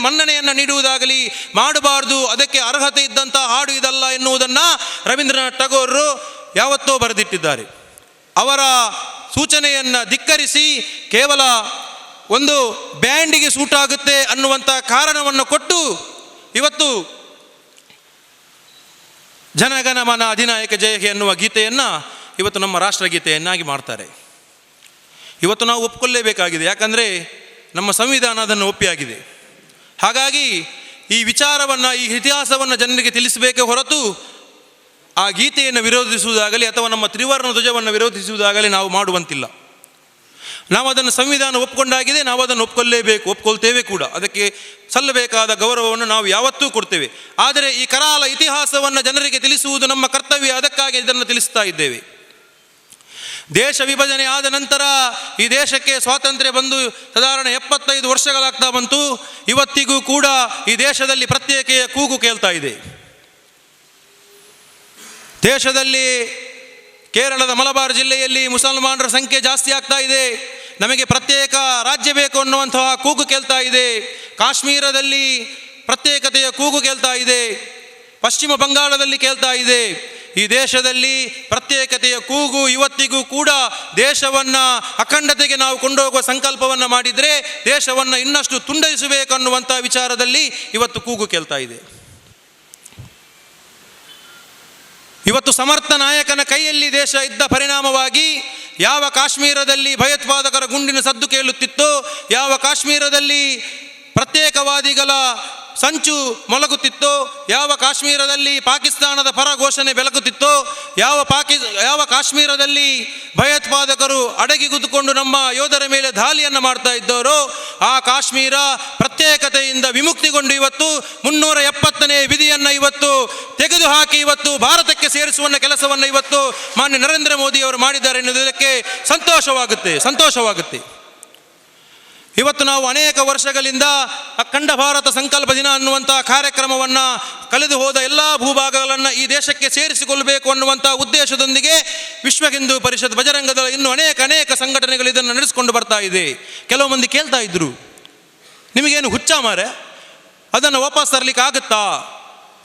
ಮನ್ನಣೆಯನ್ನು ನೀಡುವುದಾಗಲಿ ಮಾಡಬಾರ್ದು, ಅದಕ್ಕೆ ಅರ್ಹತೆ ಇದ್ದಂಥ ಹಾಡು ಇದಲ್ಲ ಎನ್ನುವುದನ್ನು ರವೀಂದ್ರನಾಥ್ ಠಾಗೋರರು ಯಾವತ್ತೋ ಬರೆದಿಟ್ಟಿದ್ದಾರೆ. ಅವರ ಸೂಚನೆಯನ್ನು ಧಿಕ್ಕರಿಸಿ ಕೇವಲ ಒಂದು ಬ್ಯಾಂಡಿಗೆ ಸೂಟ್ ಆಗುತ್ತೆ ಅನ್ನುವಂಥ ಕಾರಣವನ್ನು ಕೊಟ್ಟು ಇವತ್ತು ಜನಗಣ ಮನ ಅಧಿನಾಯಕ ಜಯ ಹೇ ಎನ್ನುವ ಗೀತೆಯನ್ನು ಇವತ್ತು ನಮ್ಮ ರಾಷ್ಟ್ರಗೀತೆಯನ್ನಾಗಿ ಮಾಡ್ತಾರೆ. ಇವತ್ತು ನಾವು ಒಪ್ಪಿಕೊಳ್ಳಲೇಬೇಕಾಗಿದೆ, ಯಾಕಂದರೆ ನಮ್ಮ ಸಂವಿಧಾನ ಅದನ್ನು ಒಪ್ಪಿಯಾಗಿದೆ. ಹಾಗಾಗಿ ಈ ವಿಚಾರವನ್ನು, ಈ ಇತಿಹಾಸವನ್ನು ಜನರಿಗೆ ತಿಳಿಸಬೇಕೇ ಹೊರತು ಆ ಗೀತೆಯನ್ನು ವಿರೋಧಿಸುವುದಾಗಲಿ ಅಥವಾ ನಮ್ಮ ತ್ರಿವರ್ಣ ಧ್ವಜವನ್ನು ವಿರೋಧಿಸುವುದಾಗಲಿ ನಾವು ಮಾಡುವಂತಿಲ್ಲ. ನಾವು ಅದನ್ನು ಸಂವಿಧಾನ ಒಪ್ಪಿಕೊಂಡಾಗಿದೆ, ನಾವು ಅದನ್ನು ಒಪ್ಕೊಳ್ತೇವೆ ಕೂಡ. ಅದಕ್ಕೆ ಸಲ್ಲಬೇಕಾದ ಗೌರವವನ್ನು ನಾವು ಯಾವತ್ತೂ ಕೊಡ್ತೇವೆ. ಆದರೆ ಈ ಕರಾಳ ಇತಿಹಾಸವನ್ನು ಜನರಿಗೆ ತಿಳಿಸುವುದು ನಮ್ಮ ಕರ್ತವ್ಯ. ಅದಕ್ಕಾಗಿ ಇದನ್ನು ತಿಳಿಸ್ತಾ ಇದ್ದೇವೆ. ದೇಶ ವಿಭಜನೆ ಆದ ನಂತರ ಈ ದೇಶಕ್ಕೆ ಸ್ವಾತಂತ್ರ್ಯ ಬಂದು ಸಾಧಾರಣ 75 ವರ್ಷಗಳಾಗ್ತಾ ಬಂತು. ಇವತ್ತಿಗೂ ಕೂಡ ಈ ದೇಶದಲ್ಲಿ ಪ್ರತ್ಯೇಕೆಯ ಕೂಗು ಕೇಳ್ತಾ ಇದೆ. ದೇಶದಲ್ಲಿ ಕೇರಳದ ಮಲಬಾರ್ ಜಿಲ್ಲೆಯಲ್ಲಿ ಮುಸಲ್ಮಾನರ ಸಂಖ್ಯೆ ಜಾಸ್ತಿ ಆಗ್ತಾ ಇದೆ. ನಮಗೆ ಪ್ರತ್ಯೇಕ ರಾಜ್ಯ ಬೇಕು ಅನ್ನುವಂತಹ ಕೂಗು ಕೇಳ್ತಾ ಇದೆ. ಕಾಶ್ಮೀರದಲ್ಲಿ ಪ್ರತ್ಯೇಕತೆಯ ಕೂಗು ಕೇಳ್ತಾ ಇದೆ. ಪಶ್ಚಿಮ ಬಂಗಾಳದಲ್ಲಿ ಕೇಳ್ತಾ ಇದೆ. ಈ ದೇಶದಲ್ಲಿ ಪ್ರತ್ಯೇಕತೆಯ ಕೂಗು ಇವತ್ತಿಗೂ ಕೂಡ ದೇಶವನ್ನು ಅಖಂಡತೆಗೆ ನಾವು ಕೊಂಡೋಗುವ ಸಂಕಲ್ಪವನ್ನು ಮಾಡಿದರೆ ದೇಶವನ್ನು ಇನ್ನಷ್ಟು ತುಂಡರಿಸಬೇಕು ಅನ್ನುವಂಥ ವಿಚಾರದಲ್ಲಿ ಇವತ್ತು ಕೂಗು ಕೇಳ್ತಾ ಇದೆ. ಇವತ್ತು ಸಮರ್ಥ ನಾಯಕನ ಕೈಯಲ್ಲಿ ದೇಶ ಇದ್ದ ಪರಿಣಾಮವಾಗಿ ಯಾವ ಕಾಶ್ಮೀರದಲ್ಲಿ ಭಯೋತ್ಪಾದಕರ ಗುಂಡಿನ ಸದ್ದು ಕೇಳುತ್ತಿತ್ತೋ, ಯಾವ ಕಾಶ್ಮೀರದಲ್ಲಿ ಪ್ರತ್ಯೇಕವಾದಿಗಳ ಸಂಚು ಮೊಳಗುತ್ತಿತ್ತೋ, ಯಾವ ಕಾಶ್ಮೀರದಲ್ಲಿ ಪಾಕಿಸ್ತಾನದ ಪರ ಘೋಷಣೆ ಬೆಳಗುತ್ತಿತ್ತೋ, ಯಾವ ಕಾಶ್ಮೀರದಲ್ಲಿ ಭಯೋತ್ಪಾದಕರು ಅಡಗಿಗುದುಕೊಂಡು ನಮ್ಮ ಯೋಧರ ಮೇಲೆ ದಾಳಿಯನ್ನು ಮಾಡ್ತಾ ಇದ್ದವರೋ ಆ ಕಾಶ್ಮೀರ ಪ್ರತ್ಯೇಕತೆಯಿಂದ ವಿಮುಕ್ತಿಗೊಂಡು ಇವತ್ತು 370ನೇ ವಿಧಿಯನ್ನು ಇವತ್ತು ತೆಗೆದುಹಾಕಿ ಇವತ್ತು ಭಾರತಕ್ಕೆ ಸೇರಿಸುವ ಕೆಲಸವನ್ನು ಇವತ್ತು ಮಾನ್ಯ ನರೇಂದ್ರ ಮೋದಿ ಅವರು ಮಾಡಿದ್ದಾರೆ ಎನ್ನುವುದಕ್ಕೆ ಸಂತೋಷವಾಗುತ್ತೆ. ಇವತ್ತು ನಾವು ಅನೇಕ ವರ್ಷಗಳಿಂದ ಅಖಂಡ ಭಾರತ ಸಂಕಲ್ಪ ದಿನ ಅನ್ನುವಂಥ ಕಾರ್ಯಕ್ರಮವನ್ನು ಕಳೆದು ಹೋದ ಎಲ್ಲ ಭೂಭಾಗಗಳನ್ನು ಈ ದೇಶಕ್ಕೆ ಸೇರಿಸಿಕೊಳ್ಳಬೇಕು ಅನ್ನುವಂಥ ಉದ್ದೇಶದೊಂದಿಗೆ ವಿಶ್ವ ಹಿಂದೂ ಪರಿಷತ್, ಬಜರಂಗ ದಳ, ಇನ್ನೂ ಅನೇಕ ಸಂಘಟನೆಗಳು ಇದನ್ನು ನಡೆಸಿಕೊಂಡು ಬರ್ತಾ ಇದೆ. ಕೆಲವು ಮಂದಿ ಕೇಳ್ತಾ ಇದ್ರು, ನಿಮಗೇನು ಹುಚ್ಚ ಮಾರೆ, ಅದನ್ನು ವಾಪಸ್ ತರಲಿಕ್ಕೆ ಆಗುತ್ತಾ?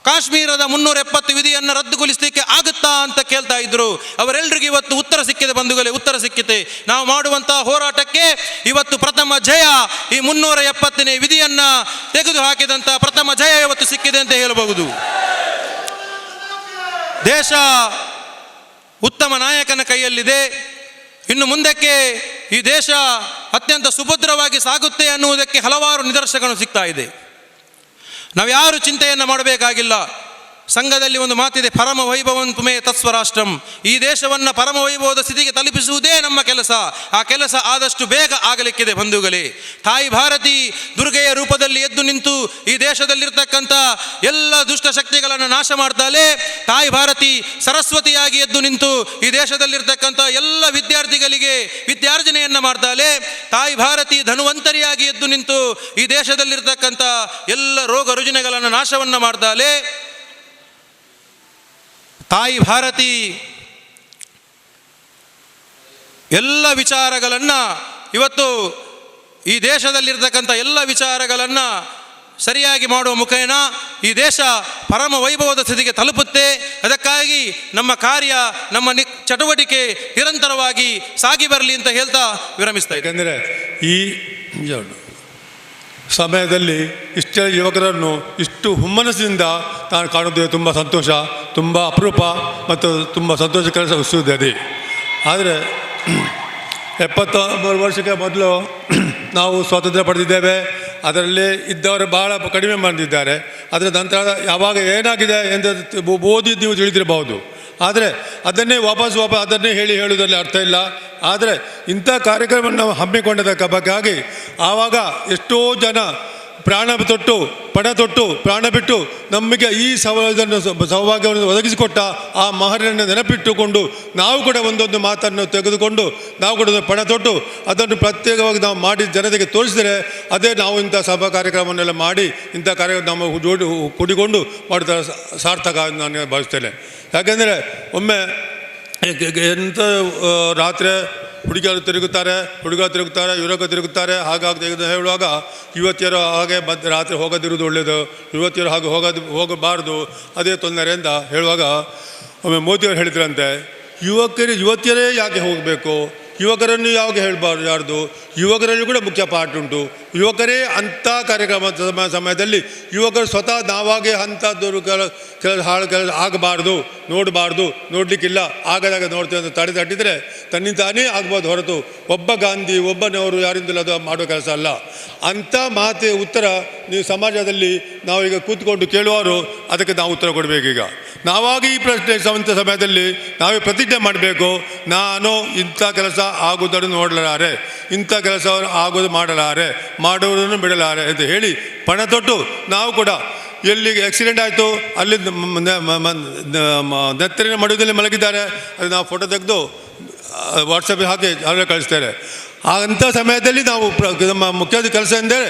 ಕಾಶ್ಮೀರದ 370 ವಿಧಿಯನ್ನು ರದ್ದುಗೊಳಿಸಲಿಕ್ಕೆ ಆಗುತ್ತಾ ಅಂತ ಕೇಳ್ತಾ ಇದ್ರು. ಅವರೆಲ್ಲರಿಗೂ ಇವತ್ತು ಉತ್ತರ ಸಿಕ್ಕಿದೆ ಬಂಧುಗಳೇ, ಉತ್ತರ ಸಿಕ್ಕಿದೆ. ನಾವು ಮಾಡುವಂತಹ ಹೋರಾಟಕ್ಕೆ ಇವತ್ತು ಪ್ರಥಮ ಜಯ. ಈ 370ನೇ ವಿಧಿಯನ್ನ ತೆಗೆದು ಹಾಕಿದಂತ ಪ್ರಥಮ ಜಯ ಇವತ್ತು ಸಿಕ್ಕಿದೆ ಅಂತ ಹೇಳಬಹುದು. ದೇಶ ಉತ್ತಮ ನಾಯಕನ ಕೈಯಲ್ಲಿದೆ. ಇನ್ನು ಮುಂದಕ್ಕೆ ಈ ದೇಶ ಅತ್ಯಂತ ಸುಭದ್ರವಾಗಿ ಸಾಗುತ್ತೆ ಅನ್ನುವುದಕ್ಕೆ ಹಲವಾರು ನಿದರ್ಶನಗಳು ಸಿಗ್ತಾ ಇದೆ. ನಾವು ಯಾರು ಚಿಂತೆಯನ್ನು ಮಾಡಬೇಕಾಗಿಲ್ಲ. ಸಂಘದಲ್ಲಿ ಒಂದು ಮಾತಿದೆ, ಪರಮ ವೈಭವಂ ತುಮೇ ತತ್ಸ್ವರಾಷ್ಟ್ರಂ. ಈ ದೇಶವನ್ನು ಪರಮ ವೈಭವದ ಸ್ಥಿತಿಗೆ ತಲುಪಿಸುವುದೇ ನಮ್ಮ ಕೆಲಸ. ಆ ಕೆಲಸ ಆದಷ್ಟು ಬೇಗ ಆಗಲಿಕ್ಕಿದೆ ಬಂಧುಗಳೇ. ತಾಯಿ ಭಾರತಿ ದುರ್ಗೆಯ ರೂಪದಲ್ಲಿ ಎದ್ದು ನಿಂತು ಈ ದೇಶದಲ್ಲಿರ್ತಕ್ಕಂಥ ಎಲ್ಲ ದುಷ್ಟಶಕ್ತಿಗಳನ್ನು ನಾಶ ಮಾಡ್ತಾಳೆ. ತಾಯಿ ಭಾರತಿ ಸರಸ್ವತಿಯಾಗಿ ಎದ್ದು ನಿಂತು ಈ ದೇಶದಲ್ಲಿರ್ತಕ್ಕಂಥ ಎಲ್ಲ ವಿದ್ಯಾರ್ಥಿಗಳಿಗೆ ವಿದ್ಯಾರ್ಜನೆಯನ್ನು ಮಾಡ್ತಾಳೆ. ತಾಯಿ ಭಾರತಿ ಧನ್ವಂತರಿಯಾಗಿ ಎದ್ದು ನಿಂತು ಈ ದೇಶದಲ್ಲಿರ್ತಕ್ಕಂಥ ಎಲ್ಲ ರೋಗ ರುಜಿನಗಳನ್ನು ನಾಶವನ್ನು ಮಾಡ್ತಾಳೆ. ತಾಯಿ ಭಾರತಿ ಎಲ್ಲ ವಿಚಾರಗಳನ್ನು ಇವತ್ತು ಈ ದೇಶದಲ್ಲಿರ್ತಕ್ಕಂಥ ಎಲ್ಲ ವಿಚಾರಗಳನ್ನು ಸರಿಯಾಗಿ ಮಾಡುವ ಮುಖೇನ ಈ ದೇಶ ಪರಮ ವೈಭವದ ಸ್ಥಿತಿಗೆ ತಲುಪುತ್ತೆ. ಅದಕ್ಕಾಗಿ ನಮ್ಮ ಕಾರ್ಯ, ನಮ್ಮ ಚಟುವಟಿಕೆ ನಿರಂತರವಾಗಿ ಸಾಗಿ ಬರಲಿ ಅಂತ ಹೇಳ್ತಾ ವಿರಮಿಸ್ತಾ ಇದ್ದೆ. ಯಾಕೆಂದರೆ ಈ ಸಮಯದಲ್ಲಿ ಇಷ್ಟೇ ಯುವಕರನ್ನು ಇಷ್ಟು ಹುಮ್ಮನಸ್ಸಿನಿಂದ ನಾನು ಕಾಣುವುದು ತುಂಬ ಸಂತೋಷ, ತುಂಬ ಅಪರೂಪ ಮತ್ತು ತುಂಬ ಸಂತೋಷ ಕೆಲಸ. ಆದರೆ 73 ವರ್ಷಕ್ಕೆ ಮೊದಲು ನಾವು ಸ್ವಾತಂತ್ರ್ಯ ಪಡೆದಿದ್ದೇವೆ. ಅದರಲ್ಲಿ ಇದ್ದವರು ಭಾಳ ಕಡಿಮೆ ಮಾಡಿದ್ದಾರೆ. ಅದರ ನಂತರ ಯಾವಾಗ ಏನಾಗಿದೆ ಎಂದು ಓದಿ ನೀವು ತಿಳಿದಿರಬಹುದು. ಆದರೆ ಅದನ್ನೇ ವಾಪಸ್ ಅದನ್ನೇ ಹೇಳುವುದರಲ್ಲಿ ಅರ್ಥ ಇಲ್ಲ. ಆದರೆ ಇಂಥ ಕಾರ್ಯಕ್ರಮವನ್ನು ಹಮ್ಮಿಕೊಂಡದಕ್ಕೆ ಬಗ್ಗಾಗಿ ಆವಾಗ ಎಷ್ಟೋ ಜನ ಪ್ರಾಣ ತೊಟ್ಟು ಪಣ ತೊಟ್ಟು ಪ್ರಾಣ ಬಿಟ್ಟು ನಮಗೆ ಈ ಸೌಭಾಗ್ಯವನ್ನು ಒದಗಿಸಿಕೊಟ್ಟ ಆ ಮಹನೀಯರನ್ನು ನೆನಪಿಟ್ಟುಕೊಂಡು ನಾವು ಕೂಡ ಒಂದೊಂದು ಮಾತನ್ನು ತೆಗೆದುಕೊಂಡು ನಾವು ಕೂಡ ಪಣ ತೊಟ್ಟು ಅದನ್ನು ಪ್ರತ್ಯೇಕವಾಗಿ ನಾವು ಮಾಡಿ ಜನತೆಗೆ ತೋರಿಸಿದರೆ ಅದೇ ನಾವು ಇಂಥ ಸಭಾ ಕಾರ್ಯಕ್ರಮವನ್ನೆಲ್ಲ ಮಾಡಿ ಇಂಥ ಕಾರ್ಯಕ್ರಮ ನಾವು ಕೂಡಿಕೊಂಡು ಮಾಡಿದ ಸಾರ್ಥಕ ನಾನು ಭಾವಿಸ್ತೇನೆ. ಯಾಕೆಂದರೆ ಒಮ್ಮೆ ಎಂಥ ರಾತ್ರಿ ಹುಡುಗಿಯರು ತಿರುಗುತ್ತಾರೆ, ಯುವಕ ತಿರುಗುತ್ತಾರೆ. ಹಾಗಾಗಿ ಹೇಳುವಾಗ ಯುವತಿಯರು ಹಾಗೆ ರಾತ್ರಿ ಹೋಗದಿರುವುದು ಒಳ್ಳೆಯದು, ಯುವತಿಯರು ಹಾಗೆ ಹೋಗಬಾರ್ದು, ಅದೇ ತೊಂದರೆಯಿಂದ ಹೇಳುವಾಗ ಒಮ್ಮೆ ಮೋದಿಯವರು ಹೇಳಿದ್ರಂತೆ, ಯುವತಿಯರೇ ಯಾಕೆ ಹೋಗಬೇಕು, ಯುವಕರನ್ನು ಯಾವಾಗ ಹೇಳಬಾರ್ದು, ಯುವಕರಲ್ಲಿ ಕೂಡ ಮುಖ್ಯ ಪಾಠ ಉಂಟು. ಯುವಕರೇ ಅಂಥ ಕಾರ್ಯಕ್ರಮ ಸಮಯದಲ್ಲಿ ಯುವಕರು ಸ್ವತಃ ನಾವಾಗೇ ಅಂಥದ್ದು ಕೆಲಸ ಆಗಬಾರ್ದು, ನೋಡಲಿಕ್ಕಿಲ್ಲ, ಆಗದಾಗ ನೋಡ್ತೇವೆ ಅಂತ ತಡೆದಿಟ್ಟಿದ್ರೆ ತನ್ನಿಂದ ತಾನೇ ಆಗ್ಬೋದು ಹೊರತು ಒಬ್ಬ ಗಾಂಧಿ ಒಬ್ಬನವರು ಯಾರಿಂದಲೂ ಅದು ಮಾಡೋ ಕೆಲಸ ಅಲ್ಲ. ಅಂಥ ಮಾತೆ ಉತ್ತರ ನೀವು ಸಮಾಜದಲ್ಲಿ ನಾವೀಗ ಕೂತ್ಕೊಂಡು ಕೇಳುವವರು ಅದಕ್ಕೆ ನಾವು ಉತ್ತರ ಕೊಡಬೇಕೀಗ. ನಾವಾಗಿ ಈ ಪ್ರಶ್ನೆ ಸಮಯದಲ್ಲಿ ನಾವೇ ಪ್ರತಿಜ್ಞೆ ಮಾಡಬೇಕು, ನಾನು ಇಂಥ ಕೆಲಸ ಆಗುವುದನ್ನು ನೋಡಲಾರೆ, ಇಂಥ ಕೆಲಸವನ್ನು ಆಗೋದು ಮಾಡುವುದನ್ನು ಬಿಡಲಾರೆ ಅಂತ ಹೇಳಿ ಪಣ ತೊಟ್ಟು ನಾವು ಕೂಡ ಎಲ್ಲಿಗೆ ಆಕ್ಸಿಡೆಂಟ್ ಆಯಿತು ಅಲ್ಲಿ ನೆತ್ತರಿನ ಮಡುವಿನಲ್ಲಿ ಮಲಗಿದ್ದಾರೆ, ಅದು ನಾವು ಫೋಟೋ ತೆಗೆದು ವಾಟ್ಸಪ್ಗೆ ಹಾಕಿ ಅವರೇ ಕಳಿಸ್ತೇವೆ. ಅಂಥ ಸಮಯದಲ್ಲಿ ನಾವು ನಮ್ಮ ಮುಖ್ಯವಾದ ಕೆಲಸ ಎಂದರೆ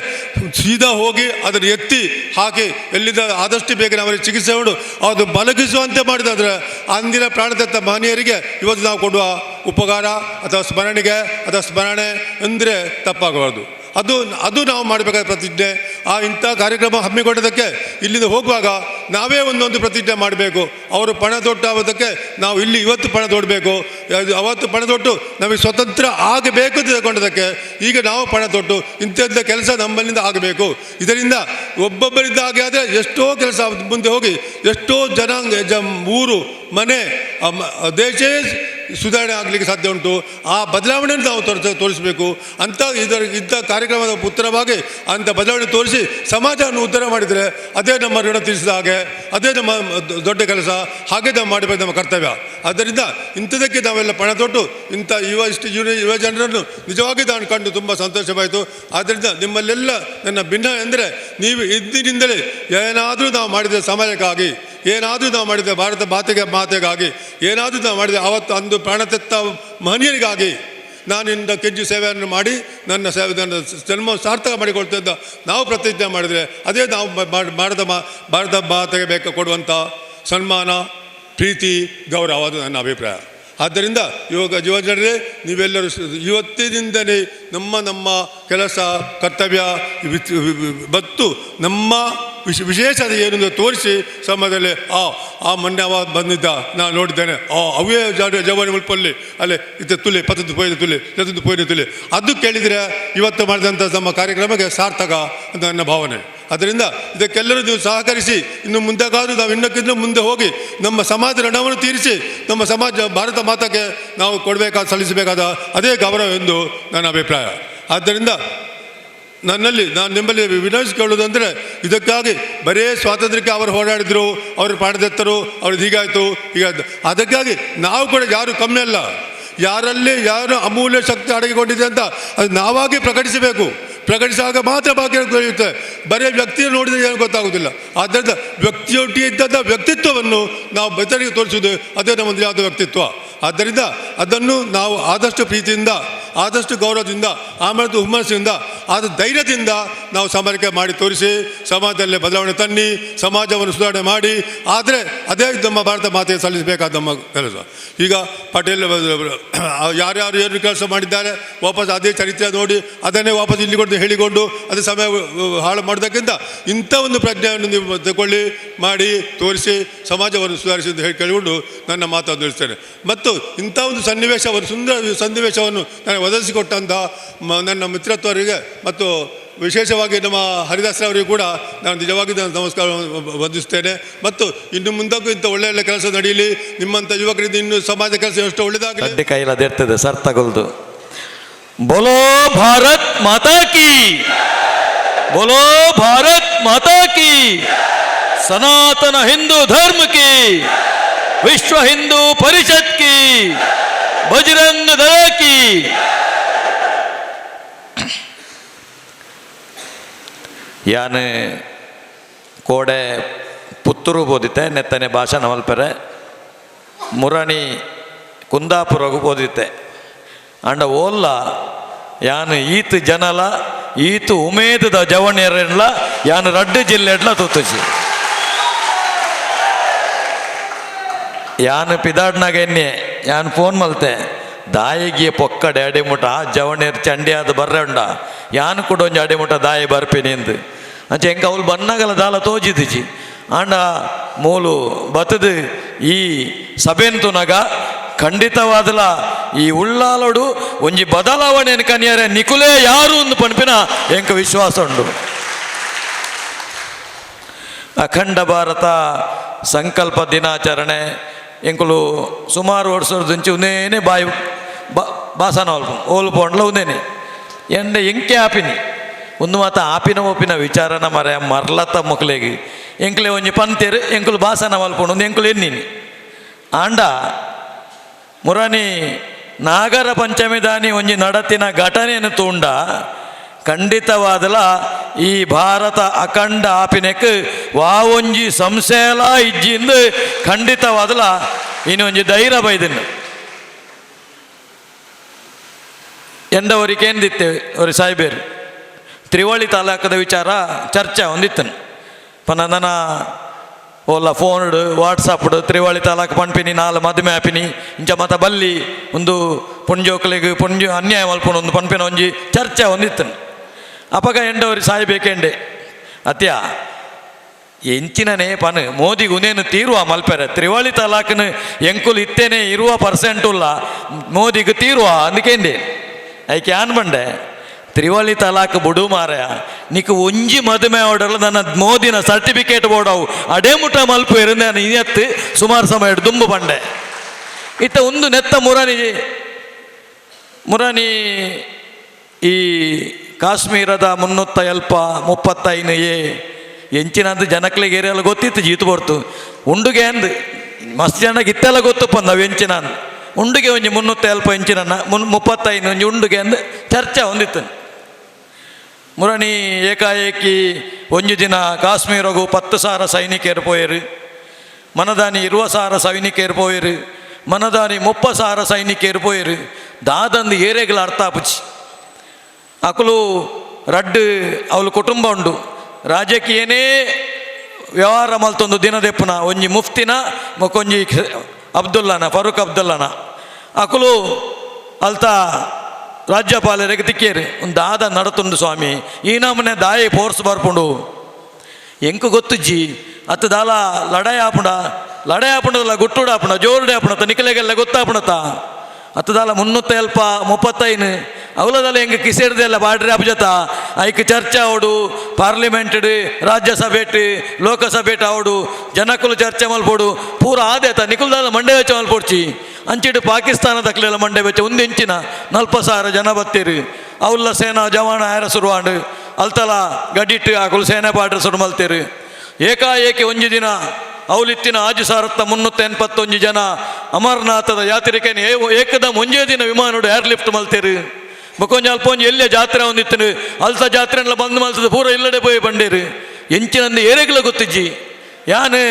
ಸೀದಾ ಹೋಗಿ ಅದನ್ನು ಎತ್ತಿ ಹಾಕಿ ಎಲ್ಲಿಂದ ಆದಷ್ಟು ಬೇಗ ಅವರಿಗೆ ಚಿಕಿತ್ಸೆ ಕೊಡು ಅದು ಬಲಗಿಸುವಂತೆ ಮಾಡಿದಾದರೆ ಅಂದಿನ ಪ್ರಾಣದತ್ತ ಮಹನೀಯರಿಗೆ ಇವತ್ತು ನಾವು ಕೊಡುವ ಉಪಕಾರ ಅಥವಾ ಸ್ಮರಣೆ ಅಂದರೆ ತಪ್ಪಾಗಬಾರ್ದು. ಅದು ನಾವು ಮಾಡಬೇಕಾದ ಪ್ರತಿಜ್ಞೆ. ಇಂಥ ಕಾರ್ಯಕ್ರಮ ಹಮ್ಮಿಕೊಂಡದಕ್ಕೆ ಇಲ್ಲಿಂದ ಹೋಗುವಾಗ ನಾವೇ ಒಂದೊಂದು ಪ್ರತಿಜ್ಞೆ ಮಾಡಬೇಕು. ಅವರು ಪಣ ತೊಟ್ಟುವುದಕ್ಕೆ ನಾವು ಇಲ್ಲಿ ಇವತ್ತು ಪಣ ತೊಡಬೇಕು, ಅವತ್ತು ಪಣ ತೊಟ್ಟು ನಮಗೆ ಸ್ವತಂತ್ರ ಆಗಬೇಕು ತಿಳ್ಕೊಂಡದಕ್ಕೆ ಈಗ ನಾವು ಪಣ ತೊಟ್ಟು ಇಂಥದ್ದ ಕೆಲಸ ನಮ್ಮಲ್ಲಿಂದ ಆಗಬೇಕು. ಇದರಿಂದ ಒಬ್ಬೊಬ್ಬರಿಂದ ಹಾಗೆ ಆದರೆ ಎಷ್ಟೋ ಕೆಲಸ ಮುಂದೆ ಹೋಗಿ ಎಷ್ಟೋ ಜನಾಂಗ ಊರು ಮನೆ ದೇಶ ಸುಧಾರಣೆ ಆಗಲಿಕ್ಕೆ ಸಾಧ್ಯ ಉಂಟು. ಆ ಬದಲಾವಣೆಯನ್ನು ನಾವು ತೋರಿಸಬೇಕು. ಇಂಥ ಕಾರ್ಯಕ್ರಮದ ಉತ್ತರವಾಗಿ ಅಂಥ ಬದಲಾವಣೆ ತೋರಿಸಿ ಸಮಾಜವನ್ನು ಉದ್ಧಾರ ಮಾಡಿದರೆ ಅದೇ ನಮ್ಮ ಋಣ ತೀರಿಸಿದ ಹಾಗೆ, ಅದೇ ನಮ್ಮ ದೊಡ್ಡ ಕೆಲಸ, ಹಾಗೆ ನಾವು ಮಾಡಬೇಕು ನಮ್ಮ ಕರ್ತವ್ಯ. ಆದ್ದರಿಂದ ಇಂಥದಕ್ಕೆ ನಾವೆಲ್ಲ ಪಣ ತೊಟ್ಟು ಇಂಥ ಯುವ ಜನರನ್ನು ನಿಜವಾಗಿ ನಾನು ಕಂಡು ತುಂಬ ಸಂತೋಷವಾಯಿತು. ಆದ್ದರಿಂದ ನಿಮ್ಮಲ್ಲೆಲ್ಲ ನನ್ನ ಭಿನ್ನ ಎಂದರೆ ನೀವು ಇಂದಿನಿಂದಲೇ ಏನಾದರೂ ನಾವು ಮಾಡಿದ ಸಮಾಜಕ್ಕಾಗಿ, ಏನಾದರೂ ನಾವು ಮಾಡಿದ ಭಾರತ ಮಾತೆಗಾಗಿ, ಏನಾದರೂ ನಾವು ಮಾಡಿದ ಅವತ್ತು ಅಂದು ಪ್ರಾಣ ತೆತ್ತ ಮಹನೀಯರಿಗಾಗಿ ನಾನಿಂದ ಕೆಜ್ಜಿ ಸೇವೆಯನ್ನು ಮಾಡಿ ನನ್ನ ಜನ್ಮ ಸಾರ್ಥಕ ಮಾಡಿಕೊಳ್ತಿದ್ದ ನಾವು ಪ್ರತಿಜ್ಞೆ ಮಾಡಿದರೆ ಅದೇ ನಾವು ಭಾರತ ಮಾತೆಗೆ ಕೊಡುವಂಥ ಸನ್ಮಾನ, ಪ್ರೀತಿ, ಗೌರವ. ಅದು ನನ್ನ ಅಭಿಪ್ರಾಯ. ಆದ್ದರಿಂದ ಇವಾಗ ಯುವಜನರೇ ನೀವೆಲ್ಲರೂ ಇವತ್ತಿನಿಂದಲೇ ನಮ್ಮ ಕೆಲಸ ಕರ್ತವ್ಯ ಮತ್ತು ನಮ್ಮ ವಿಶೇಷತೆ ಏನು ತೋರಿಸಿ ಸಮಾಜದಲ್ಲಿ ಮೊನ್ನೆ ಅವ ಬಂದಿದ್ದ ನಾನು ನೋಡಿದ್ದೇನೆ ಅವೇ ಜವಾನಿ ಮುಲ್ಪಲ್ಲಿ ಅಲ್ಲೇ ಇದು ತುಲೆ 10 ಪೊಯ್ದು ತುಲೆ 10 ಪೊಯ್ದು ತುಲೆ ಅದು ಕೇಳಿದರೆ ಇವತ್ತು ಮಾಡಿದಂಥ ನಮ್ಮ ಕಾರ್ಯಕ್ರಮಕ್ಕೆ ಸಾರ್ಥಕ ಅಂತ ನನ್ನ ಭಾವನೆ. ಅದರಿಂದ ಇದಕ್ಕೆಲ್ಲರೂ ನೀವು ಸಹಕರಿಸಿ ಇನ್ನು ಮುಂದಕ್ಕಾದರೂ ನಾವು ಇನ್ನಕ್ಕಿಂತ ಮುಂದೆ ಹೋಗಿ ನಮ್ಮ ಸಮಾಜದ ಋಣವನ್ನು ತೀರಿಸಿ ನಮ್ಮ ಸಮಾಜ ಭಾರತ ಮಾತಾಗೆ ನಾವು ಸಲ್ಲಿಸಬೇಕಾದ ಅದೇ ಗೌರವ ಎಂದು ನನ್ನ ಅಭಿಪ್ರಾಯ. ಆದ್ದರಿಂದ ನಾನು ನಿಮ್ಮಲ್ಲಿ ವಿನಂತಿಸಿಕೊಳ್ಳುವುದಂದರೆ ಇದಕ್ಕಾಗಿ ಬರೇ ಸ್ವಾತಂತ್ರ್ಯಕ್ಕೆ ಅವರು ಹೋರಾಡಿದರು, ಅವರು ಪಾಠದತ್ತರು, ಅವ್ರದ್ದು ಹೀಗಾಯಿತು ಹೀಗಾಯಿತು, ಅದಕ್ಕಾಗಿ ನಾವು ಕೂಡ ಯಾರು ಕಮ್ಮಿ ಅಲ್ಲ. ಯಾರಲ್ಲಿ ಯಾರು ಅಮೂಲ್ಯ ಶಕ್ತಿ ಅಡಗಿಕೊಂಡಿದೆ ಅಂತ ಅದು ನಾವಾಗಿ ಪ್ರಕಟಿಸಬೇಕು. ಪ್ರಕಟಿಸಿದಾಗ ಮಾತ್ರ ಭಾಗ್ಯ ದೊರೆಯುತ್ತೆ. ಬರೀ ವ್ಯಕ್ತಿಯನ್ನು ನೋಡಿದರೆ ಏನು ಗೊತ್ತಾಗೋದಿಲ್ಲ. ಆದ್ದರಿಂದ ವ್ಯಕ್ತಿಯೊಟ್ಟಿಗೆ ಇದ್ದಂಥ ವ್ಯಕ್ತಿತ್ವವನ್ನು ನಾವು ಬೆತ್ತರಿಗೆ ತೋರಿಸುವುದು ಅದೇ ನಮ್ಮ ನಿಜವಾದ ವ್ಯಕ್ತಿತ್ವ. ಆದ್ದರಿಂದ ಅದನ್ನು ನಾವು ಆದಷ್ಟು ಪ್ರೀತಿಯಿಂದ, ಆದಷ್ಟು ಗೌರವದಿಂದ, ಆಮೇಲೆ ಹುಮ್ಮಸ್ಸಿಂದ, ಆದ ಧೈರ್ಯದಿಂದ ನಾವು ಸಮರಕ್ಕೆ ಮಾಡಿ ತೋರಿಸಿ ಸಮಾಜದಲ್ಲಿ ಬದಲಾವಣೆ ತನ್ನಿ, ಸಮಾಜವನ್ನು ಸುಧಾರಣೆ ಮಾಡಿ. ಆದರೆ ಅದೇ ನಮ್ಮ ಭಾರತ ಮಾತೆಗೆ ಸಲ್ಲಿಸಬೇಕಾದ ನಮ್ಮ ಕೆಲಸ. ಈಗ ಪಟೇಲ್ ಯಾರ್ಯಾರು ಏನು ಕೆಲಸ ಮಾಡಿದ್ದಾರೆ ವಾಪಸ್ ಅದೇ ಚರಿತ್ರೆ ನೋಡಿ ಅದನ್ನೇ ವಾಪಸ್ ಇಲ್ಲಿ ಕೊಟ್ಟು ಹೇಳಿಕೊಂಡು ಅದೇ ಸಮಯ ಹಾಳು ಮಾಡೋದಕ್ಕಿಂತ ಇಂಥ ಒಂದು ಪ್ರಜ್ಞೆಯನ್ನು ನೀವು ತಗೊಳ್ಳಿ, ಮಾಡಿ ತೋರಿಸಿ ಸಮಾಜವನ್ನು ಸುಧಾರಿಸಿ ಅಂತ ಹೇಳಿ ಕೇಳಿಕೊಂಡು ನನ್ನ ಮಾತನ್ನು ತಿಳಿಸ್ತೇನೆ. ಮತ್ತು ಇಂಥ ಒಂದು ಸನ್ನಿವೇಶವನ್ನು, ಸುಂದರ ಸನ್ನಿವೇಶವನ್ನು ನಾನು ಒದಗಿಸಿಕೊಟ್ಟಂಥ ನನ್ನ ಮಿತ್ರತ್ವರಿಗೆ ಮತ್ತು ವಿಶೇಷವಾಗಿ ನಮ್ಮ ಹರಿದಾಸರವರಿಗೂ ಕೂಡ ನಾನು ನಿಜವಾಗಿ ನಮಸ್ಕಾರ ವಂದಿಸ್ತೇನೆ. ಮತ್ತು ಇನ್ನು ಮುಂದಕ್ಕೂ ಇಂಥ ಒಳ್ಳೆಯ ಕೆಲಸ ನಡೆಯಲಿ. ನಿಮ್ಮಂಥ ಯುವಕರಿಂದ ಇನ್ನು ಸಮಾಜ ಕೆಲಸ ಎಷ್ಟು ಒಳ್ಳೆಯದಾಗಲಿ. ಕೈಲದಿರ್ತದೆ ಸರ್ ತಗೊಳ್ದು. ಬೋಲೋ ಭಾರತ್ ಮಾತಾ ಕಿ, ಬೋಲೋ ಭಾರತ್ ಮಾತಾ ಕಿ, ಸನಾತನ ಹಿಂದೂ ಧರ್ಮ ಕಿ, ವಿಶ್ವ ಹಿಂದೂ ಪರಿಷತ್ ಕಿ, ಬಜರಂಗ ದಳ ಕಿ. ಯಾನ್ ಕೋಡೆ ಪುತ್ತೂರು ಬೋದಿತ್ತೆ ನೆತ್ತನೆ ಭಾಷಣ ಮಲ್ಪರೆ ಮುರಣಿ ಕುಂದಾಪುರಗೂ ಬೋದಿತ್ತೆ ಅಂಡ ಓಲ್ಲ ಯಾನ್ ಈತ್ ಜನಲ ಈತ್ ಉಮೇದದ ಜವಣಿಯರೆಲ್ಲ ಯಾನ್ ರಡ್ಡು ಜಿಲ್ಲೆಡ್ಲ ತುತ್ತುಸಿ ಯಾನ್ ಪಿದಾಡ್ನಾಗ ಎಣ್ಣೆ ಯಾನ್ ಫೋನ್ ಮಲ್ತೆ ದಾಯಿಗೆ ಪೊಕ್ಕಡೆ ಅಡಿಮುಟ ಜವಣಿಯರ್ ಚಂಡಿಯಾದ ಬರ್ರೆ ಉಂಡ ಯಾನ್ ಕೂಡ ಒಂಜಿ ಅಡಿಮುಟ ದಾಯಿ ಬರ್ಪಿನಿ ಎಂದು ಅಂಚೆ ಹೆಂಗೆ ಅವ್ಲು ಬನ್ನಾಗಲ್ಲ ದಾಲ ತೋಜಿದಿಜಿ ಆಂಡ ಮೂಲು ಬತ್ತದು ಈ ಸಭೆಂತುನಗ ಖಂಡಿತವಾದಲ ಈ ಉಳ್ಳಾಲೋಡು ಒಂಜಿ ಬದಲಾವಣೆ ಕನಿಯರೆ ನಿಕುಲೇ ಯಾರು ಒಂದು ಪನ್ಪಿನ ಎಂಕ ವಿಶ್ವಾಸ ಉಂಡು. ಅಖಂಡ ಭಾರತ ಸಂಕಲ್ಪ ದಿನಾಚರಣೆ ಎಂಕುಲು ಸುಮಾರು ವರ್ಷದಂಚಿ ಉಂದೇನೆ ಬಾಯಿ ಬಾಸನ ಓಲು ಪೋಂಡ್ಲ ಉಂದೇನೆ ಎಂಡೆ ಎಂಕೆ ಆಪಿನಿ ಒಂದು ಮಾತ ಆಪಿನ ಒಪ್ಪಿನ ವಿಚಾರನ ಮರ ಮರ್ಲತ್ತ ಮಕ್ಕಳಿಗೆ ಎಂಕ್ಲೆ ಒಂಜಿ ಪಂತೇರು ಎಂಕುಲು ಬಾಸನ ಮಲ್ಪೊಂಡು ಒಂದು ಎಂಕುಲು ಎನ್ನಿನಿ ಆಂಡ ಮುರಾನಿ ನಾಗರ ಪಂಚಮಿ ದಾನಿ ಒಂಜಿ ನಡತಿನ ಘಟನೆಯನ್ನು ತೂಂಡ ಖಂಡಿತವಾದಲ ಈ ಭಾರತ ಅಖಂಡ ಆಪಿನಕ್ಕೆ ವಾವೊಂಜಿ ಸಂಶಯಲ ಇಜ್ಜಿಂದು ಖಂಡಿತವಾದಲ ಇನ್ನೊಂಜಿ ಧೈರ್ಯ ಬೈದನ್ನು ಎಂದವರಿಗೆ ಎಂದಿತ್ತೇವೆ ಅವ್ರಿಗೆ ಸಾಯ್ಬೇರು ತ್ರಿವಳಿ ತಾಲೂಕದ ವಿಚಾರ ಚರ್ಚೆ ಹೊಂದಿತ್ತನು ಪನ ನನ್ನ ಓಲ್ಲ ಫೋನ್ಡು ವಾಟ್ಸಪ್ಡು ತ್ರಿವಳಿ ತಾಲೂಕು ಪಂಪಿನಿ ನಾಲ್ ಮದುವೆ ಆಪಿನಿ ಇಂಚ ಮತ ಬಲ್ಲಿ ಒಂದು ಪುಂಜೋಕ್ಲಿಗೆ ಪುಂಜು ಅನ್ಯಾಯ ಮಲ್ಪುಂಡು ಒಂದು ಪಂಪಿನ ಒಂಜಿ ಚರ್ಚೆ ಹೊಂದಿತ್ತನು ಅಪಗ ಎಂಡವ್ರಿಗೆ ಸಾಯ್ಬೇಕೆಂಡೆ ಅತ್ಯ ಎಂಚಿನನೇ ಪನ್ ಮೋದಿಗೆ ಉನೇನು ತೀರುವ ಮಲ್ಪೆರೆ ತ್ರಿವಳಿ ತಾಲೂಕನು ಎಂಕುಲು ಇತ್ತೇನೆ ಇರುವ ಪರ್ಸೆಂಟುಲ್ಲ ಮೋದಿಗೆ ತೀರುವ ಅಂದಕೇಂಡೆ ಐಕೆ ಆನ್ ಬಂಡೆ ತ್ರಿವಳಿ ತಲಾಕ್ ಬುಡು ಮಾರಯ ನೀಕು ಒಂಜಿ ಮದುವೆ ಆರ್ಡರ್ಲು ನನ್ನ ಮೋದಿನ ಸರ್ಟಿಫಿಕೇಟ್ ಬೋಡವು ಅಡೇ ಮುಟ ಮಲ್ಪು ಇರಂದೆ ನಾನು ಇನ್ನೆತ್ತು ಸುಮಾರು ಸಮಯ ದುಂಬು ಬಂಡೆ ಇತ್ತ ಒಂದು ನೆತ್ತ ಮುರಾನಿ ಈ ಕಾಶ್ಮೀರದ 335 ಎಂಚಿನಂದು ಜನಕ್ಲಿಗೆ ಏರಿಯಲ್ಲ ಗೊತ್ತಿತ್ತು ಜೀತು ಬರ್ತು ಉಂಡುಗೆ ಅಂದು ಮಸ್ತ್ ಜನಕ್ಕೆ ಇತ್ತೆಲ್ಲ ಗೊತ್ತಪ್ಪ ನಾವು ಎಂಚಿನ ಉಂಡುಗೆ ಒಂಜಿ 340 ಎಂಚಿನ 35 ಒಂಜಿ ಉಂಡುಗೆ ಅಂದು ಚರ್ಚೆ ಹೊಂದಿತ್ತು ಮುರಣಿ ಏಕಾಏಕಿ ಒಂಜಿ ದಿನ ಕಾಶ್ಮೀರಗೂ 10,000 ಸೈನಿಕರು ಪೋಯರು ಮನದಾನಿ 20,000 ಸೈನಿಕರು ಪೋಯರು ಮನದಾನಿ 30,000 ಸೈನಿಕರು ಪೋಯರು ದಾದಂದು ಏರೆಗಳ ಅರ್ಥ ಆಪುಚಿ ಅಕುಲು ರಡ್ಡು ಅವಳು ಕುಟುಂಬ ಉಂಡು ರಾಜಕೀಯನೇ ವ್ಯವಹಾರ ಮಲ್ತೊಂದು ದಿನದೆಪ್ಪುನ ಒಂಜಿ ಮುಫ್ತಿನ ಮೊಕೊಂಜಿ ಅಬ್ದುಲ್ಲನ ಫರೂಕ್ ಅಬ್ದುಲ್ಲನ ಅಕುಲು ಅಲ್ತ ರಾಜ್ಯಪಾಲರಿಗೆ ತಿಕ್ಕೇರಿ ಒಂದು ದಾದ ನಡತುಂಡು ಸ್ವಾಮಿ ಈ ನಮ್ಮನೆ ದಾಯಿ ಫೋರ್ಸ್ ಬರ್ಪುಂಡು ಎಂಕು ಗೊತ್ತುಜ್ಜಿ ಅತ್ತ ದಾಲ ಲಡಾಯಿ ಆಪುಂಡಲ್ಲ ಗುಟ್ಟುಡು ಆಪುಂಡ ಜೋರುಡೆ ಆಪುಣತ ನಿಖಲೆಗೆಲ್ಲ ಗೊತ್ತಾಪುಣತ ಅತ್ತ ದಾಲ 330 ಅವಲದಲ್ಲ ಹೆಂಗೆ ಕಿಸೇಡ್ದೆಲ್ಲ ಬಾಡ್ರಿ ಅಬ್ಜತ ಐಕ್ ಚರ್ಚೆ ಅವಡು ಪಾರ್ಲಿಮೆಂಟ್ ರಾಜ್ಯಸಭೆಟ್ ಲೋಕಸಭೆಟ್ ಅವಡು ಜನಕ್ಕಲು ಚರ್ಚೆ ಮಲ್ಪೋಡು ಪೂರ ಆದೇತ ನಿಖಲ್ದಾಲ ಮಂಡೆ ವೆಚ್ಚ ಮಲ್ಪೋಡ್ಚಿ ಅಂಚಿಡು ಪಾಕಿಸ್ತಾನ ದಕ್ಲೆಲ್ಲ ಮಂಡೆ ವೆಚ್ಚ ಒಂದು ಇಂಚಿನ 40,000 ಜನ ಬತ್ತೀರಿ ಅವಲ್ಲ ಸೇನಾ ಜವಾನ ಆಯರ ಸುರುವಾಂಡು ಅಲ್ತಲ ಗಡಿಟ್ಟು ಆಕುಲು ಸೇನೆ ಪಾಡ್ರ ಸುರು ಮಲ್ತೀರಿ ಏಕಾಏಕಿ ಒಂಜಿ ದಿನ ಅವಲಿತ್ತಿನ 6,381 ಜನ ಅಮರನಾಥದ ಯಾತ್ರಿಕೇನೆ ಏಕದಮ್ ಒಂಜೇ ದಿನ ವಿಮಾನೋಡು ಏರ್ಲಿಫ್ಟ್ ಮಲ್ತೀರಿ ಬಕೊಂಜಿ ಅಲ್ಪೊಂಜಿ ಎಲ್ಲೇ ಜಾತ್ರೆ ಒಂದಿತ್ತು ಅಲ್ತ ಜಾತ್ರೆ ಎಲ್ಲ ಬಂದು ಮಲ್ತದ ಪೂರ ಇಲ್ಲಡೆ ಪೋಯಿ ಬಂಡೇರಿ ಎಂಚಿನಂದು ಏರೆಗ್ಲ ಗೊತ್ತಿಜ್ಜಿ ಯಾನು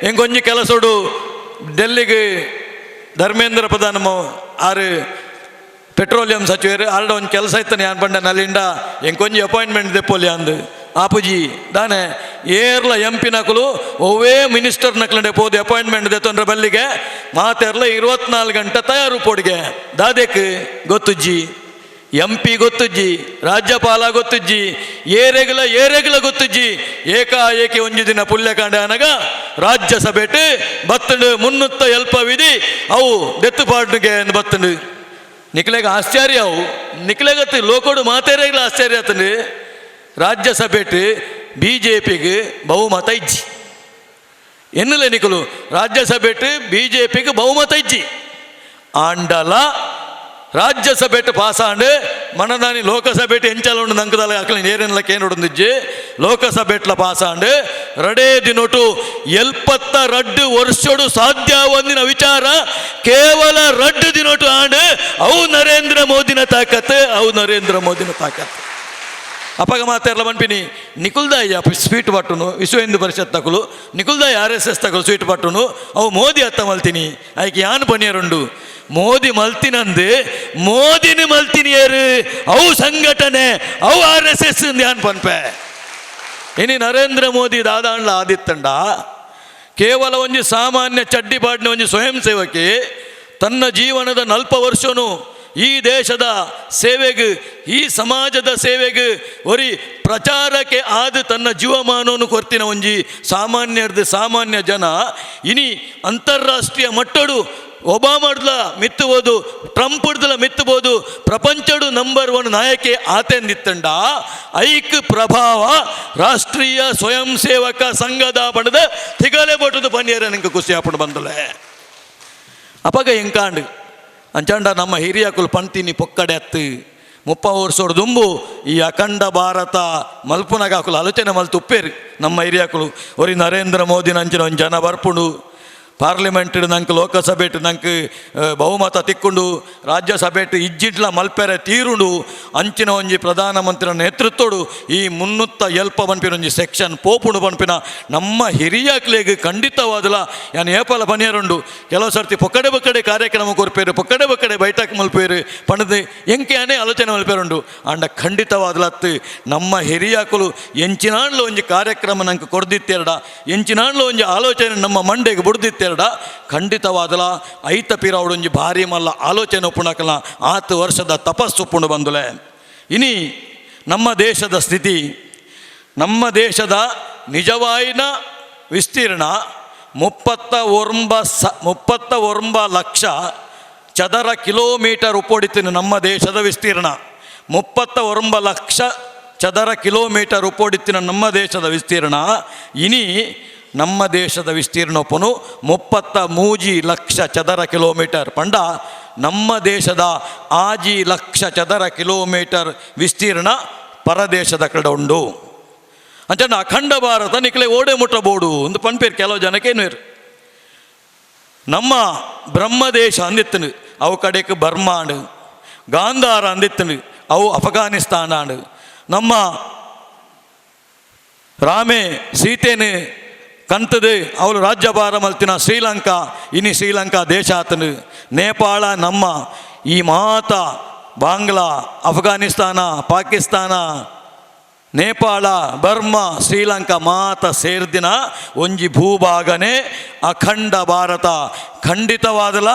ಹೆಂಗೊಂಜಿ ಕೆಲಸೋಡು ಡೆಲ್ಲಿಗೆ ಧರ್ಮೇಂದ್ರ ಪ್ರಧಾನ ಆರು ಪೆಟ್ರೋಲಿಯಂ ಸಚಿವರು ಆರ್ಡ ಒಂದು ಕೆಲಸ ಇತ್ತಾನೆ ಯಾನ್ ಬಂಡೆ ನಲ್ಲಿಂದ ಹೆಂಗೊಂಜಿ ಅಪಾಯಿಂಟ್ಮೆಂಟ್ ದೆಪ್ಪೋಲಿ ಅಂದು ಆಪುಜಿ ದಾನೆ ಏರ್ಲ ಎಂಪಿ ನಕಲು ಒವ್ವೇ ಮಿನಿಸ್ಟರ್ ನಕ್ಲಂಡೆ ಪೋದು ಅಪಾಯಿಂಟ್ಮೆಂಟ್ ದೆತ್ತಂದ್ರೆ ಬಲ್ಲಿಗೆ ಮಾತೆರ್ಲ 24 ಗಂಟೆ ತಯಾರು ಪೋಡಿಗೆ ದಾದೆಕ್ ಗೊತ್ತುಜ್ಜಿ ಎಂಪಿ ಗೊತ್ತುಜ್ಜಿ ರಾಜ್ಯಪಾಲ ಗೊತ್ತುಜ್ಜಿ ಏರೆಗ್ಲ ಗೊತ್ತುಜ್ಜಿ ಏಕಾಏಕಿ ಒಂಜಿ ದಿನ ಪುಲ್ಯಕಾಂಡೆ ಅನಗ ರಾಜ್ಯಸಭೆಟ್ ಬತ್ತಂಡು 300 ವಿಧಿ ಅವು ದೆತ್ತುಪಾಡ್ಗೆ ಬತ್ತಂಡು ನಿಕ್ಲೆಗ ಆಶ್ಚರ್ಯ ಅವು ನಿಕ್ಲೆಗತ್ತು ಲೋಕೋಡು ಮಾತೇರೆಗ್ಲ ಆಶ್ಚರ್ಯ ಆತಂಡು ರಾಜ್ಯಸಭೆಟ್ BJPಗೆ ಬಹುಮತ ಇಜ್ಜಿ ಎನ್ನಲೆ ನಿಕಲು ರಾಜ್ಯಸಭೆಟ್ BJPಗೆ ಬಹುಮತ ಇಜ್ಜಿ ಆಂಡಲ ರಾಜ್ಯಸಭೆಟ್ ಪಾಸಾಂಡು ಮನದಾನಿ ಲೋಕಸಭೆಟ್ ಎಂಚಲ ಉಂಡು ನಂಕದಲ್ಲ ಹಾಕಲಿ ನೇರನ್ಲಕ್ಕೆ ಏನು ಉಂಡಿಜ್ಜಿ ಲೋಕಸಭೆಟ್ಲ ಪಾಸಾಂಡು ರಡೇ ದಿನೊಟು 72 ವರ್ಷಡು ಸಾಧ್ಯ ಒಂದಿನ ವಿಚಾರ ಕೇವಲ 2 ದಿನೊಟು ಆಂಡು ಅವು ನರೇಂದ್ರ ಮೋದಿನ ತಾಕತ್ ಅಪ್ಪಗ ಮಾತೆರ್ಲ ಮನ್ಪಿನಿ ನಿಕುಲ್ದಾಯ ಸ್ವೀಟ್ ಪಟ್ಟುನು ವಿಶ್ವ ಹಿಂದೂ ಪರಿಷತ್ ತಕುಲು ನಿಕುಲ್ದಾಯ RSS ತಕಲು ಸ್ವೀಟ್ ಪಟ್ಟುನು ಅವು ಮೋದಿ ಅತ್ತ ಮಲ್ತೀನಿ ಆಯ್ಕೆ ಯಾನ್ ಪನಿಯರುಂಡು ಮೋದಿ ಮಲ್ತಿನಂದು ಮೋದಿನಿ ಮಲ್ತಿನಿಯರು ಅವು ಸಂಘಟನೆ ಅವು RSS ಯಾನ್ ಪನ್ಪೆ ಇನಿ ನರೇಂದ್ರ ಮೋದಿ ದಾದಾಂಡ್ಲ ಆದಿತ್ತಂಡ ಕೇವಲ ಒಂಜಿ ಸಾಮಾನ್ಯ ಚಡ್ಡಿ ಪಾಡ್ನ ಒಂಜಿ ಸ್ವಯಂ ಸೇವಕಿ ತನ್ನ ಜೀವನದ 40 ವರ್ಷನು ಈ ದೇಶದ ಸೇವೆಗೆ ಈ ಸಮಾಜದ ಸೇವೆಗೆ ಒರಿ ಪ್ರಚಾರಕ್ಕೆ ಆದ ತನ್ನ ಜೀವಮಾನವನ್ನು ಕೊರ್ತಿನ ಒಂಜಿ ಸಾಮಾನ್ಯ ಜನ ಇನಿ ಅಂತಾರಾಷ್ಟ್ರೀಯ ಮಟ್ಟಡು ಒಬಾಮಡ್ಲ ಮಿತ್ತುಬೋದು ಟ್ರಂಪ್ಡ್ಲ ಮಿತ್ತಬೋದು ಪ್ರಪಂಚಡು ನಂಬರ್ 1 ನಾಯಕಿ ಆತೆಂದಿತ್ತಂಡ ಐಕ್ ಪ್ರಭಾವ ರಾಷ್ಟ್ರೀಯ ಸ್ವಯಂ ಸೇವಕ ಸಂಘದ ಬಣದ ತಿಗಲೆ ಬಟ್ಟದು ಪನ್ನಿಯರ ನಿಂಗೆ ಖುಷಿ ಹಾಪಡು ಬಂದಲೆ ಅಪಗ ಎಂಕಾಂಡು ಅಂಚಾಂಡ ನಮ್ಮ ಹಿರಿಯಕುಲು ಪಂತಿನಿ ಪೊಕ್ಕಡೆ ಅತ್ತು 30 ವರ್ಷೋಡು ದುಂಬು ಈ ಅಖಂಡ ಭಾರತ ಮಲ್ಪುನಗಾಕುಲು ಆಲೋಚನೆ ಮಲ್ತು ಉಪ್ಪೇರು ನಮ್ಮ ಹಿರಿಯಕುಲು ಒರಿ ನರೇಂದ್ರ ಮೋದಿ ನಂಚಿನ ಒಂದು ಜನ ಬರ್ಪುಂಡು ಪಾರ್ಲಿಮೆಂಟ್ ನಂಗೆ ಲೋಕಸಭೆಟ್ ನಂಗೆ ಬಹುಮತ ತಿಕ್ಕೊಂಡು ರಾಜ್ಯಸಭೆಟ್ ಇಜ್ಜಿಡ್ಲ ಮಲ್ಪೆರೆ ತೀರುಂಡು ಅಂಚಿನ ಒಂಜಿ ಪ್ರಧಾನಮಂತ್ರಿ ನೇತೃತ್ವಡು ಈ 370 ಪನ್ಪಿನ ಒಂಜಿ ಸೆಕ್ಷನ್ ಪೋಪುಂಡು ಪನ್ಪಿನ ನಮ್ಮ ಹಿರಿಯಕ್ಲೆಗ್ ಖಂಡಿತವಾದಲ ಯಾನು ಏಪಲ ಪನಿಯರುಂಡು ಕೆಲವು ಸರ್ತಿ ಪೊಕ್ಕಡೆ ಕಾರ್ಯಕ್ರಮ ಕೊರ್ಪೇರು ಪೊಕ್ಕಡೆ ಬೈಠಕ್ ಮಲ್ಪೇರು ಪಣದು ಎಂಕೆನೇ ಆಲೋಚನೆ ಮಲ್ಪೇರುಂಡು ಅಂಡ ಖಂಡಿತವಾದಲತ್ತು ನಮ್ಮ ಹಿರಿಯಕುಲು ಎಂಚಿನಾಣ್ಲು ಒಂಜಿ ಕಾರ್ಯಕ್ರಮ ನಂಗೆ ಕೊಡ್ದಿತ್ತೆರಡ ಎಂಚಿನಾಣ್ಲು ಒಂಜಿ ಆಲೋಚನೆ ನಮ್ಮ ಮಂಡೆಗೆ ಬುಡ್ದಿತ್ತೆ ಖಂಡಿತವಾದಲ ಐತ ಪಿರಾವಡೊಂಜಿ ಭಾರಿ ಮಲ್ಲ ಆಲೋಚನೆ ಉಪ್ಪುಣಕಲ್ಲ 10 ವರ್ಷದ ತಪಸ್ಸು ಉಪ್ಪುಂಡು ಬಂದುಲೆ ಇನಿ ನಮ್ಮ ದೇಶದ ಸ್ಥಿತಿ ನಮ್ಮ ದೇಶದ ನಿಜವಾಯಿನ ವಿಸ್ತೀರ್ಣ 39 ಲಕ್ಷ ಚದರ ಕಿಲೋಮೀಟರ್ ಉಪ್ಪೊಡಿತೀನಿ ನಮ್ಮ ದೇಶದ ವಿಸ್ತೀರ್ಣ 39 ಲಕ್ಷ ಚದರ ಕಿಲೋಮೀಟರ್ ಉಪ್ಪೊಡಿತ್ತಿನ ನಮ್ಮ ದೇಶದ ವಿಸ್ತೀರ್ಣ ಇನಿ ನಮ್ಮ ದೇಶದ ವಿಸ್ತೀರ್ಣಪ್ಪನು 33 ಲಕ್ಷ ಚದರ ಕಿಲೋಮೀಟರ್ ಪಂಡ ನಮ್ಮ ದೇಶದ 6 ಲಕ್ಷ ಚದರ ಕಿಲೋಮೀಟರ್ ವಿಸ್ತೀರ್ಣ ಪರದೇಶದ ಕಡೆ ಉಂಡು ಅಂಚಂಡ ಅಖಂಡ ಭಾರತ ನಿಕ್ಲೆ ಓಡೆ ಮುಟ್ಟಬೋಡು ಒಂದು ಪನ್ಪೇರು ಕೆಲವು ಜನಕ್ಕೇನು ನಮ್ಮ ಬ್ರಹ್ಮದೇಶ ಅಂದಿತ್ತನು ಅವು ಕಡೆಗೆ ಬರ್ಮಾ ಅಂಡು ಗಾಂಧಾರ ಅಂದಿತ್ತನು ಅವು ಅಫ್ಘಾನಿಸ್ತಾನ ಅಂಡು ನಮ್ಮ ರಾಮೆ ಸೀತೆನು ಕಂತದು ಅವಳು ರಾಜ್ಯಭಾರ ಮಲ್ತಿನ ಶ್ರೀಲಂಕಾ ಇನಿ ಶ್ರೀಲಂಕಾ ದೇಶ ಆತನು ನೇಪಾಳ ನಮ್ಮ ಈ ಮಾತ ಬಾಂಗ್ಲಾ ಅಫ್ಘಾನಿಸ್ತಾನ ಪಾಕಿಸ್ತಾನ ನೇಪಾಳ, ಬರ್ಮಾ, ಶ್ರೀಲಂಕಾ ಮಾತ ಸೇರ್ದಿನ ಒಂಜಿ ಭೂಭಾಗನೇ ಅಖಂಡ ಭಾರತ ಖಂಡಿತವಾದಲ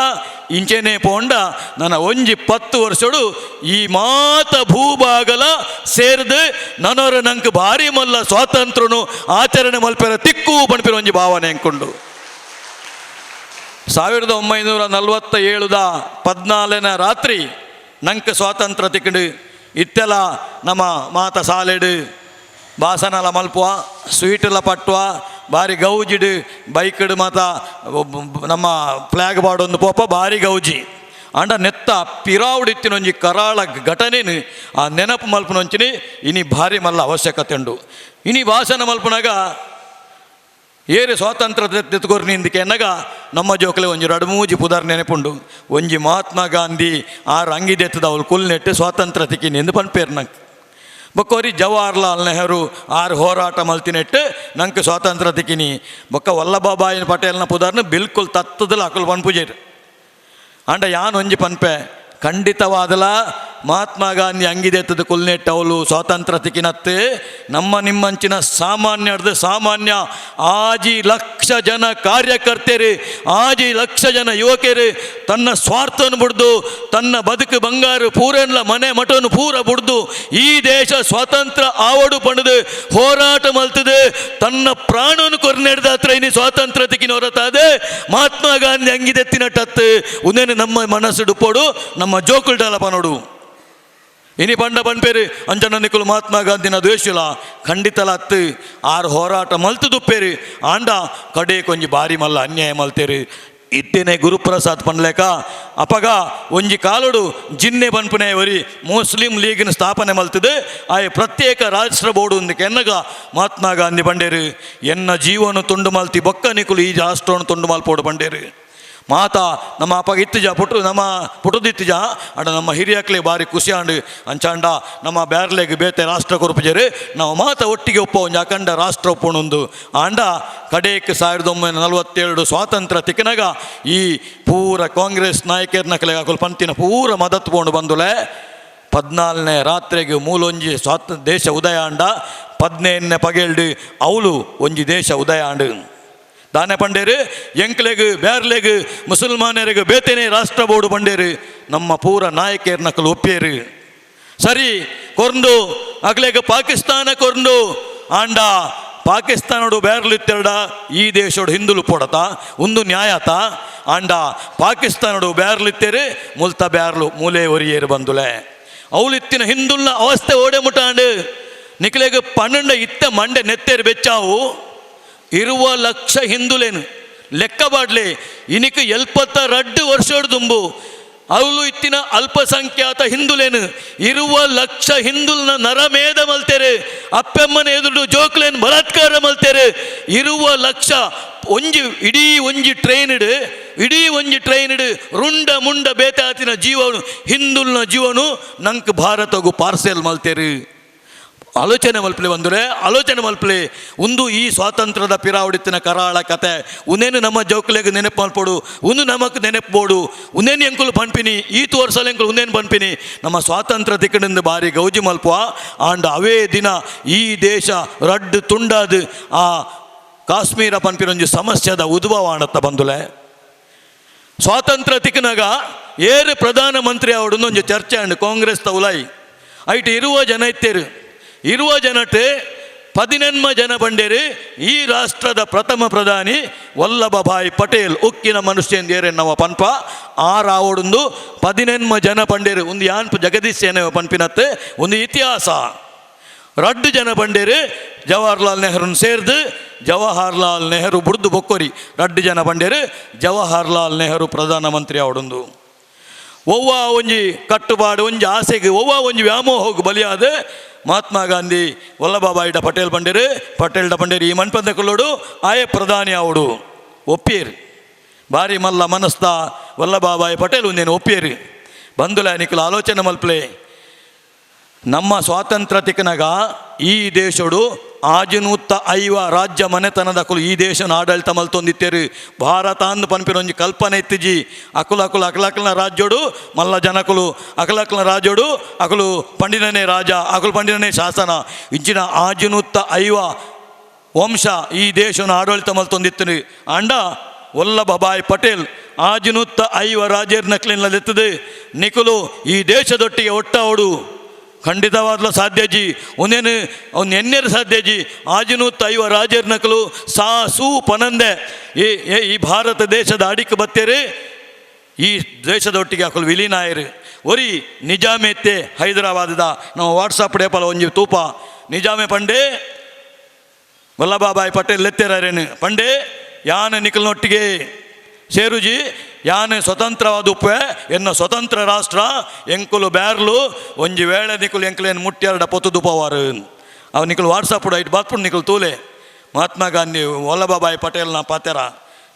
ಇಂಚೆನೆ ಪೋಂಡ ನನ್ನ ಒಂಜಿ 10 ವರ್ಷಡು ಈ ಮಾತ ಭೂಭಾಗಲ ಸೇರಿದು ನನ್ನವರು ನಂಗೆ ಭಾರಿ ಮಲ್ಲ ಸ್ವಾತಂತ್ರ್ಯನು ಆಚರಣೆ ಮಲ್ಪೆರ ತಿಕ್ಕು ಪಣಪಿರ ಒಂಜಿ ಭಾವನೆ ಅಂಕೊಂಡು 1947 14ನೇ ರಾತ್ರಿ ನಂಗೆ ಸ್ವಾತಂತ್ರ್ಯ ತಿಕ್ಕಂಡು ಇತ್ತೆಲ್ಲ ನಮ್ಮ ಮಾತ ಸಾಲೆಡು ಬಾಸನಲ ಮಲ್ಪುವ ಸ್ವೀಟೆಲ್ಲ ಪಟ್ಟುವ ಭಾರಿ ಗೌಜಿಡು ಬೈಕಡು ಮಾತ ನಮ್ಮ ಫ್ಲ್ಯಾಗ್ ಬಾಡೊಂದು ಪೋಪ ಭಾರಿ ಗೌಜಿ ಅಂಡ ನೆತ್ತ ಪಿರಾವುಡಿತ್ತಿನೊಂಜಿ ಕರಾಳ ಘಟನೆನು ಆ ನೆನಪು ಮಲ್ಪನೊಂಚಿನಿ ಇನಿ ಭಾರಿ ಮಲ್ಲ ಅವಶ್ಯಕತೆ ಉಂಡು. ಇನಿ ಭಾಷಣ ಮಲ್ಪನಾಗ ಏರು ಸ್ವಾತಂತ್ರ್ಯ ತೆತ್ಕೊರ್ನಿ ಇಂದಿಕೆ ಎನ್ನಗ ನಮ್ಮ ಜೋಕಲೆ ಒಂಜಿ 2-3 ಪುದಾರ್ ನೆನಪುಂಡು. ಒಂಜಿ ಮಹಾತ್ಮ ಗಾಂಧಿ ಆರು ಅಂಗಿದೆತ್ತದ ಅವಳು ಕುಲ್ನೆಟ್ಟು ಸ್ವಾತಂತ್ರ್ಯ ತಿಕ್ಕಿನಿ ಎಂದು ಪನ್ಪೇರು ನಂಗೆ ಬೊಕ್ಕೋರಿ ಜವಾಹರ್ಲಾಲ್ ನೆಹರು ಆರು ಹೋರಾಟ ಮಲ್ತಿನೆಟ್ಟು ನಂಗೆ ಸ್ವಾತಂತ್ರ್ಯ ತಿಕ್ಕಿನಿ ಬೊಕ್ಕ ವಲ್ಲಭಭಾಯಿ ಪಟೇಲ್ನ ಪುದಾರ್ನ ಬಿಲ್ಕುಲ್ ತತ್ತದಲ್ಲ ಹಾಕಲು ಪನ್ಪುಜೇರು ಅಂಡ ಯಾನ್ ಒಂಜಿ ಪನ್ಪೆ ಖಂಡಿತವಾದಲ ಮಹಾತ್ಮ ಗಾಂಧಿ ಅಂಗಿದೆತ್ತದ ಕುಲ್ನೆಟ್ಟು ಅವಳು ಸ್ವಾತಂತ್ರ್ಯ ತಿಕ್ಕಿನತ್ತೆ ನಮ್ಮ ನಿಮ್ಮಂಚಿನ ಸಾಮಾನ್ಯರ್ದು ಸಾಮಾನ್ಯ 6 ಲಕ್ಷ ಜನ ಕಾರ್ಯಕರ್ತರು 6 ಲಕ್ಷ ಜನ ಯುವಕರು ತನ್ನ ಸ್ವಾರ್ಥವನ್ನು ಬಿಡ್ದು ತನ್ನ ಬದುಕು ಬಂಗಾರು ಪೂರನ್ಲ ಮನೆ ಮಠವನ್ನು ಪೂರ ಬಿಡ್ದು ಈ ದೇಶ ಸ್ವಾತಂತ್ರ್ಯ ಆವಡು ಪಣದು ಹೋರಾಟ ಮಲ್ತದೆ ತನ್ನ ಪ್ರಾಣವನ್ನು ಕೊರ್ನೆಡ್ದ ಹತ್ರ ಇನಿ ಸ್ವಾತಂತ್ರ್ಯ ತಿಕ್ಕಿನ ಹೊರತಾದೆ ಮಹಾತ್ಮ ಗಾಂಧಿ ಅಂಗಿದೆತ್ತಿನಟ್ಟತ್ತು ಉಂದೇನು ನಮ್ಮ ಮನಸ್ಸು ಡುಪ್ಪೋಡು ನಮ್ಮ ಜೋಕುಲ್ಡಲ ಪನೋಡು ಇನಿ ಪಂಡ ಪನ್ಪೇರು ಅಂಜನ ನಿಕುಲು ಮಹಾತ್ಮ ಗಾಂಧಿನ ದ್ವೇಷಲ ಖಂಡಿತಲ ಹತ್ತು ಆರು ಹೋರಾಟ ಮಲ್ತು ದುಪ್ಪೇರು ಆಂಡ ಕಡೆ ಕೊಂಜಿ ಭಾರಿ ಮಲ್ಲ ಅನ್ಯಾಯ ಮಲ್ತೇರು ಇತ್ತೇನೆ ಗುರುಪ್ರಸಾದ್ ಪನ್ಲೇಕ ಅಪಗ ಒಂಜಿ ಕಾಲುಡು ಜಿನ್ನೆ ಪನ್ಪುನೆ ವರಿ ಮುಸ್ಲಿಂ ಲೀಗಿನ ಸ್ಥಾಪನೆ ಮಲ್ತದೆ ಆಯ್ ಪ್ರತ್ಯೇಕ ರಾಷ್ಟ್ರ ಬೋರ್ಡು ಒಂದಕ್ಕೆ ಎನ್ನಗ ಮಹಾತ್ಮ ಗಾಂಧಿ ಬಂಡೇರು ಎನ್ನ ಜೀವನ ತುಂಡು ಮಲ್ತಿ ಬೊಕ್ಕ ನಿಕುಲು ಈ ರಾಷ್ಟ್ರವನ್ನು ತುಂಡು ಮಲ್ಪೋಡು ಬಂಡೇರು ಮಾತಾ ನಮ್ಮ ಅಪ್ಪಗ ಇತ್ತಿಜ ಪುಟ್ಟು ನಮ್ಮ ಪುಟದಿತ್ತಿಜ ಅಡ ನಮ್ಮ ಹಿರಿಯಕ್ಲೆ ಭಾರಿ ಖುಷಿ ಆಂಡು ಅಂಚಾಂಡ ನಮ್ಮ ಬ್ಯಾರ್ಲೆಗೆ ಬೇತೆ ರಾಷ್ಟ್ರ ಕೊರಪಜರು ನಾವು ಮಾತ ಒಟ್ಟಿಗೆ ಒಪ್ಪ ಒಂದು ಅಖಂಡ ರಾಷ್ಟ್ರ ಒಪ್ಪಣೊಂದು ಆಂಡ ಕಡೆಗೆ 1947 ಸ್ವಾತಂತ್ರ್ಯ ತಿಕ್ಕನಾಗ ಈ ಪೂರ ಕಾಂಗ್ರೆಸ್ ನಾಯಕರನ್ನ ಹಾಕಲು ಪಂತಿನ ಪೂರ ಮದತ್ ಪೋಂಡು ಬಂದುಲೆ 14ನೇ ರಾತ್ರಿಗೆ ಮೂಲೊಂಜಿ ದೇಶ ಉದಯ ಆಂಡ 15ನೇ ಪಗೇಲ್ಡು ಅವಳು ಒಂಜಿ ದೇಶ ಉದಯ ಆಂಡು ದಾನೆ ಪಂಡೇರು ಎಂಕ್ಲೆಗ್ ಬ್ಯಾರ್ಲೆಗ್ ಮುಸಲ್ಮಾನರಿಗೆ ಬೇತೇನೆ ರಾಷ್ಟ್ರ ಬೋರ್ಡು ಪಂಡೇರು ನಮ್ಮ ಪೂರ ನಾಯಕರ ನಕಲು ಒಪ್ಪೇರು ಸರಿ ಕೊರ್ಂದು ಅಗ್ಲೆಗ್ ಪಾಕಿಸ್ತಾನ ಕೊರ್ಂದು ಆಂಡ ಪಾಕಿಸ್ತಾನಡು ಬ್ಯಾರ್ಲು ಇತ್ತೆರಡ ಈ ದೇಶೋಡು ಹಿಂದುಲು ಪೋಡತ ಒಂದು ನ್ಯಾಯತ ಆಂಡ ಪಾಕಿಸ್ತಾನಡು ಬ್ಯಾರ್ಲು ಇತ್ತೇರು ಮುಲ್ತ ಬ್ಯಾರ್ಲು ಮೂಲೆ ಒರಿಯೇರು ಬಂದುಲೆ ಅವಳಿತ್ತಿನ ಹಿಂದುಲ್ನ ಅವಸ್ಥೆ ಓಡೆ ಮುಟ್ಟಾಂಡು ನಿಕ್ಲೆಗ್ 12 ಇತ್ತ ಮಂಡೆ ನೆತ್ತೇರು ಬೆಚ್ಚಾವು 20 ಲಕ್ಷ ಹಿಂದುಲೇನು ಲೆಕ್ಕ ಬಾಡ್ಲೆ ಇನಿಕ್ 72 ವರ್ಷೋಡು ದುಂಬು ಅವಳು ಇತ್ತಿನ ಅಲ್ಪಸಂಖ್ಯಾತ ಹಿಂದುಲೇನು 20 ಲಕ್ಷ ಹಿಂದುಲ್ನ ನರಮೇಧ ಮಲ್ತೇರೆ ಅಪ್ಪೆಮ್ಮನ ಎದುರು ಜೋಕ್ಲೇನ್ ಬಲಾತ್ಕಾರ ಮಲ್ತೇರೆ 20 ಲಕ್ಷ ಇಡೀ ಒಂಜಿ ಟ್ರೈನ್ಡ್ ರುಂಡ ಮುಂಡ ಬೇತಾತಿನ ಜೀವನು ಹಿಂದುಲ್ನ ಜೀವನು ನಂಗೆ ಭಾರತಗೂ ಪಾರ್ಸೆಲ್ ಮಲ್ತೇರು ಆಲೋಚನೆ ಮಲ್ಪಲೆ ಬಂದರೆ ಆಲೋಚನೆ ಮಲ್ಪಲೆ ಒಂದು ಈ ಸ್ವಾತಂತ್ರ್ಯದ ಪಿರಾವಡಿತ್ತಿನ ಕರಾಳ ಕತೆ ಉನೇನು ನಮ್ಮ ಜೌಕಲೆಗೆ ನೆನಪು ಮಲ್ಪೋಡು ಒಂದು ನಮಕ್ ನೆನಪುಬೋಡು ಉನೇನು ಎಂಕುಲು ಪನ್ಪಿನಿ ಈ ತೋರ್ಸಲು ಎಂಕುಲು ಉನೇನು ಪನ್ಪಿನಿ ನಮ್ಮ ಸ್ವಾತಂತ್ರ್ಯ ತಿಕ್ಕಡಿಂದ ಭಾರಿ ಗೌಜಿ ಮಲ್ಪುವ ಆಂಡ ಅವೇ ದಿನ ಈ ದೇಶ ರಡ್ಡು ತುಂಡಾದು ಆ ಕಾಶ್ಮೀರ ಪನ್ಪಿನೊಂದು ಸಮಸ್ಯೆದ ಉದ್ಭವ ಆಣತ್ತ ಬಂದುಲೆ ಸ್ವಾತಂತ್ರ್ಯ ತಿಕ್ಕನಾಗ ಏರು ಪ್ರಧಾನಮಂತ್ರಿ ಅವಡೊಂದು ಚರ್ಚೆ ಅಂಡು ಕಾಂಗ್ರೆಸ್ ತೌಲಾಯಿ ಐಟ್ ಇರುವ ಜನ ಇತ್ತೇರು ಇರುವ ಜನತೆ 14 ಜನ ಬಂಡೇರು ಈ ರಾಷ್ಟ್ರದ ಪ್ರಥಮ ಪ್ರಧಾನಿ ವಲ್ಲಭಭಾಯಿ ಪಟೇಲ್ ಉಕ್ಕಿನ ಮನುಷ್ಯಂದೇರೆನ್ನವ ಪನ್ಪ ಆವಡೊಂದು 14 ಜನ ಬಂಡೇರು ಒಂದು ಯಾನ್ಪು ಜಗದೀಶ್ ಸೇನೆ ಪನ್ಪಿನತ್ತೆ ಒಂದು ಇತಿಹಾಸ 2 ಜನ ಬಂಡೇರು ಜವಾಹರ್ಲಾಲ್ ನೆಹರುನ್ ಸೇರ್ದು ಜವಾಹರ್ಲಾಲ್ ನೆಹರು ಬುಡ್ದು ಬೊಕ್ಕೊರಿ 2 ಜನ ಬಂಡೇರು ಜವಾಹರ್ಲಾಲ್ ನೆಹರು ಪ್ರಧಾನಮಂತ್ರಿ ಅವಡೊಂದು ಒವ್ವ ಒಂಜಿ ಕಟ್ಟುಪಾಡು ಒಂಜಿ ಆಸೆಗೆ ಒವ್ವ ಒಂಜಿ ವ್ಯಾಮೋಹಕ್ಕೆ ಬಲಿಯಾದ ಮಹಾತ್ಮ ಗಾಂಧಿ ವಲ್ಲಭಭಾಯಿ ಪಟೇಲ್ ಬಂಡೇರು ಈ ಮನ್ಪಂದ ಕೊಲ್ಲೋಡು ಆಯೆ ಪ್ರಧಾನಿ ಅವಡು ಒಪ್ಪೇರು ಭಾರಿ ಮಲ್ಲ ಮನಸ್ತ ವಲ್ಲಭಭಾಯಿ ಪಟೇಲ್ ಒಂದೇನು ಒಪ್ಪೇರು ಬಂದುಲ ನಿಖಲು ಆಲೋಚನೆ ಮಲ್ಪಲೆ ನಮ್ಮ ಸ್ವಾತಂತ್ರ್ಯ ತಿಕ್ಕನಾಗ ಈ ದೇಶಡು ಆಜನೂತ್ತ ಐವ ರಾಜ್ಯ ಮನೆತನದ ಅಕುಲು ಈ ದೇಶನ ಆಡಳಿತ ಮಲ್ತೊಂದಿತ್ತೇರು. ಭಾರತ ಅಂದು ಪನ್ಪಿನ ಒಂಜಿ ಕಲ್ಪನೆ ಇತ್ತಿಜಿ ಅಕುಲನ ರಾಜ್ಯೋಡು ಮಲ್ಲ ಜನಕುಲು ಅಕಲಕಲ ರಾಜ್ಯೋಡು ಅಕುಲು ಪಂಡಿನನೇ ರಾಜ ಅಕುಲು ಪಂಡಿನನೇ ಶಾಸನ ಇಂಚಿನ ಆಜನೂತ್ತ ಐವ ವಂಶ ಈ ದೇಶನ ಆಡಳಿತ ಮಲ್ತೊಂದಿತ್ತು. ಅಂಡ ವಲ್ಲಭಭಾಯ್ ಪಟೇಲ್ ಆಜನೂತ್ತ ಐವ ರಾಜೇರ್ ನಕ್ಲಿನಲ್ಲಿತ್ತದೆ ನಿಕುಲು ಈ ದೇಶದೊಟ್ಟಿಗೆ ಒಟ್ಟಾವಡು ಖಂಡಿತವಾದ್ಲು ಸಾಧ್ಯಜಿ ಒಂದೇನು ಅವ್ನು ಎನ್ನೇರು ಸಾಧ್ಯಜಿ ಆಜನೂತ್ತ ಐವ ರಾಜೇರ್ ನಕಲು ಸೂ ಪನಂದೆ ಈ ಭಾರತ ದೇಶದ ಅಡಿಕೆ ಬತ್ತೇರಿ ಈ ದೇಶದೊಟ್ಟಿಗೆ ಹಾಕಲು ವಿಲೀನ ಆಯ್ರು. ಒರಿ ನಿಜಾಮೆತ್ತೆ ಹೈದರಾಬಾದ ನಾವು ವಾಟ್ಸಪ್ ಡೇಪಲ್ಲ ಒಂಜಿ ತೂಪ ನಿಜಾಮೆ ಪಂಡೆ ವಲ್ಲಭಭಾಯ್ ಪಟೇಲ್ ಎತ್ತೇರೇನು ಪಂಡೆ ಯಾನ ನಿಖಲ್ನೊಟ್ಟಿಗೆ ಸೇರುಜಿ ಯಾನೆ ಸ್ವತಂತ್ರವಾದ ಉಪ್ಪೆ ಎನ್ನ ಸ್ವತಂತ್ರ ರಾಷ್ಟ್ರ ಎಂಕುಲು ಬ್ಯಾರ್ಲು ಒಂಜಿ ವೇಳೆ ನಿಕುಲು ಎಂಕಲೇನು ಮುಟ್ಟ್ಯಾರ್ಡ ಪೊತ್ತುದುಪವಾರು ಅವು ನಿಕುಲು ವಾಟ್ಸಪ್ ಐಟ್ ಬಾತ್ಪುಂಡು ನಿಕುಲು ತೂಲೆ ಮಹಾತ್ಮ ಗಾಂಧಿ ವಲ್ಲಭಭಾಯ್ ಪಟೇಲ್ನ ಪಾತೆರ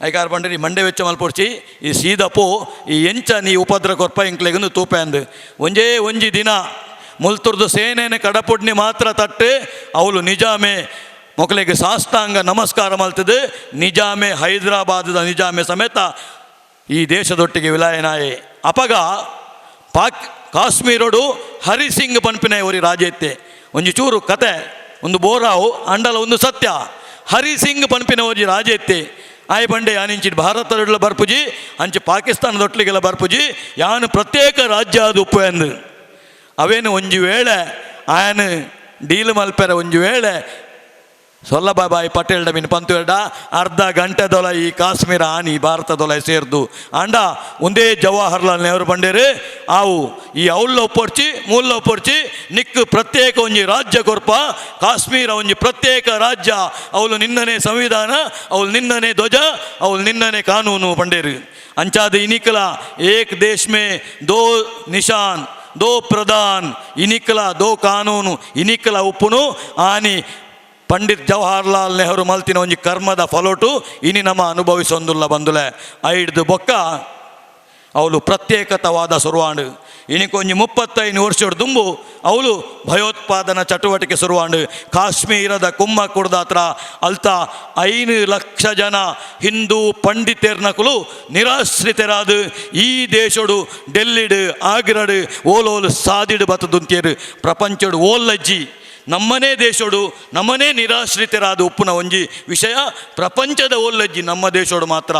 ಐಕಾರ್ ಬಂಡ್ರಿ ಮಂಡೆ ವೆಚ್ಚ ಮಲ್ಪೊಡ್ಚಿ ಈ ಸೀದಪ್ಪು ಈ ಎಂಚ ನೀ ಉಪದ್ರ ಕೊರ್ಪ ಎಂಕ್ಲೆಗಂದು ತೂಪೆ ಅಂದು ಒಂಜಿ ದಿನ ಮುಲ್ತುರ್ದು ಸೇನೆನೆ ಕಡಪುಡ್ನಿ ಮಾತ್ರ ತಟ್ಟು ಅವಳು ನಿಜಾಮೆ ಮೊಕಲಿಗೆ ಸಾಷ್ಟಾಂಗ ನಮಸ್ಕಾರ ಮಲ್ತದೆ ನಿಜಾಮೆ ಹೈದರಾಬಾದದ ನಿಜಾಮೆ ಸಮೇತ ಈ ದೇಶದೊಟ್ಟಿಗೆ ವಿಲಯನಾಯೆ ಅಪಗ ಕಾಶ್ಮೀರೋಡು ಹರಿಸಿಂಗ್ ಪನ್ಪಿನ ಒರಿ ರಾಜೆತ್ತೆ ಒಂಜಿ ಚೂರು ಕತೆ ಒಂದು ಬೋರಾವು ಅಂಡಲ ಒಂದು ಸತ್ಯ ಹರಿಸಿಂಗ್ ಪನ್ಪಿನ ಒರಿ ರಾಜೆತ್ತೆ ಆಯ್ ಬಂಡೆ ಯಾನಿಂಚಿನ ಭಾರತದೊಡ್ಲ ಬರ್ಪುಜಿ ಅಂಚೆ ಪಾಕಿಸ್ತಾನದೊಟ್ಲಿಗೆಲ್ಲ ಬರ್ಪುಜಿ ಯಾನು ಪ್ರತ್ಯೇಕ ರಾಜ್ಯ ಅದು ಉಪ್ಪು ಎಂದು ಅವೇನು ಒಂಜಿ ವೇಳೆ ಆಯನು ಡೀಲ್ ಮಲ್ಪೆರ ಒಂಜಿ ವೇಳೆ ವಲ್ಲಭಭಾಯ್ ಪಟೇಲ್ಡ ಮೀನು ಪಂತುವೆಡ್ಡ ಅರ್ಧ ಗಂಟೆದೊಲ ಈ ಕಾಶ್ಮೀರ ಆನಿ ಭಾರತದೊಲ ಸೇರ್ದು ಅಂಡ ಒಂದೇ ಜವಾಹರ್ಲಾಲ್ ನೆಹರು ಬಂಡೇರು ಆವು ಈ ಅವಲ್ಲ ಒಪ್ಪೊಡ್ಚಿ ಮೂಲ ಒಪ್ಪೊಡ್ಚಿ ನಿಕ್ಕು ಪ್ರತ್ಯೇಕ ಒಂಜಿ ರಾಜ್ಯ ಕೊರ್ಪ ಕಾಶ್ಮೀರ ಒಂಜಿ ಪ್ರತ್ಯೇಕ ರಾಜ್ಯ ಅವಳು ನಿನ್ನನೇ ಸಂವಿಧಾನ ಅವಳು ನಿನ್ನನೇ ಧ್ವಜ ಅವಳು ನಿನ್ನನೇ ಕಾನೂನು ಬಂಡೇರು ಅಂಚಾದ ಇನಿಕಲ ಏಕ್ ದೇಶ್ ಮೇ ದೋ ನಿಶಾನ್ ದೋ ಪ್ರಧಾನ್ ಇನಿಕಲ ದೋ ಕಾನೂನು ಇನಿಕಲ ಉಪ್ಪುನು ಆನಿ ಪಂಡಿತ್ ಜವಾಹರ್ಲಾಲ್ ನೆಹರು ಮಲ್ತಿನ ಒಂಜಿ ಕರ್ಮದ ಫಲೋಟು ಇನಿ ನಮ್ಮ ಅನುಭವಿಸೊಂದುಲ್ಲ ಬಂದುಲೆ ಐಡ್ದು ಬೊಕ್ಕ ಅವಳು ಪ್ರತ್ಯೇಕತವಾದ ಸುರುವಾಂಡು ಇನಿಕೊಂಜಿ 35 ವರ್ಷದ ದುಂಬು ಅವಳು ಭಯೋತ್ಪಾದನಾ ಚಟುವಟಿಕೆ ಸುರುವಾಂಡು ಕಾಶ್ಮೀರದ ಕುಮ್ಮಕ್ಕುಡ್ದ ಹತ್ರ ಅಲ್ತ 5 ಲಕ್ಷ ಜನ ಹಿಂದೂ ಪಂಡಿತೇರ್ನಕುಲು ನಿರಾಶ್ರಿತರಾದ ಈ ದೇಶಡು ಡೆಲ್ಲಿಡು ಆಗ್ರಾಡು ಓಲೋಲು ಸಾದಿಡು ಬತ್ತದುಂತೇರು ಪ್ರಪಂಚಡು ಓಲ್ಲಜ್ಜಿ ನಮ್ಮನೇ ದೇಶೋಡು ನಮ್ಮನೇ ನಿರಾಶ್ರಿತರಾದ ಉಪ್ಪುನ ಒಂಜಿ ವಿಷಯ ಪ್ರಪಂಚದ ಓಲ್ಲಜ್ಜಿ ನಮ್ಮ ದೇಶೋಡು ಮಾತ್ರ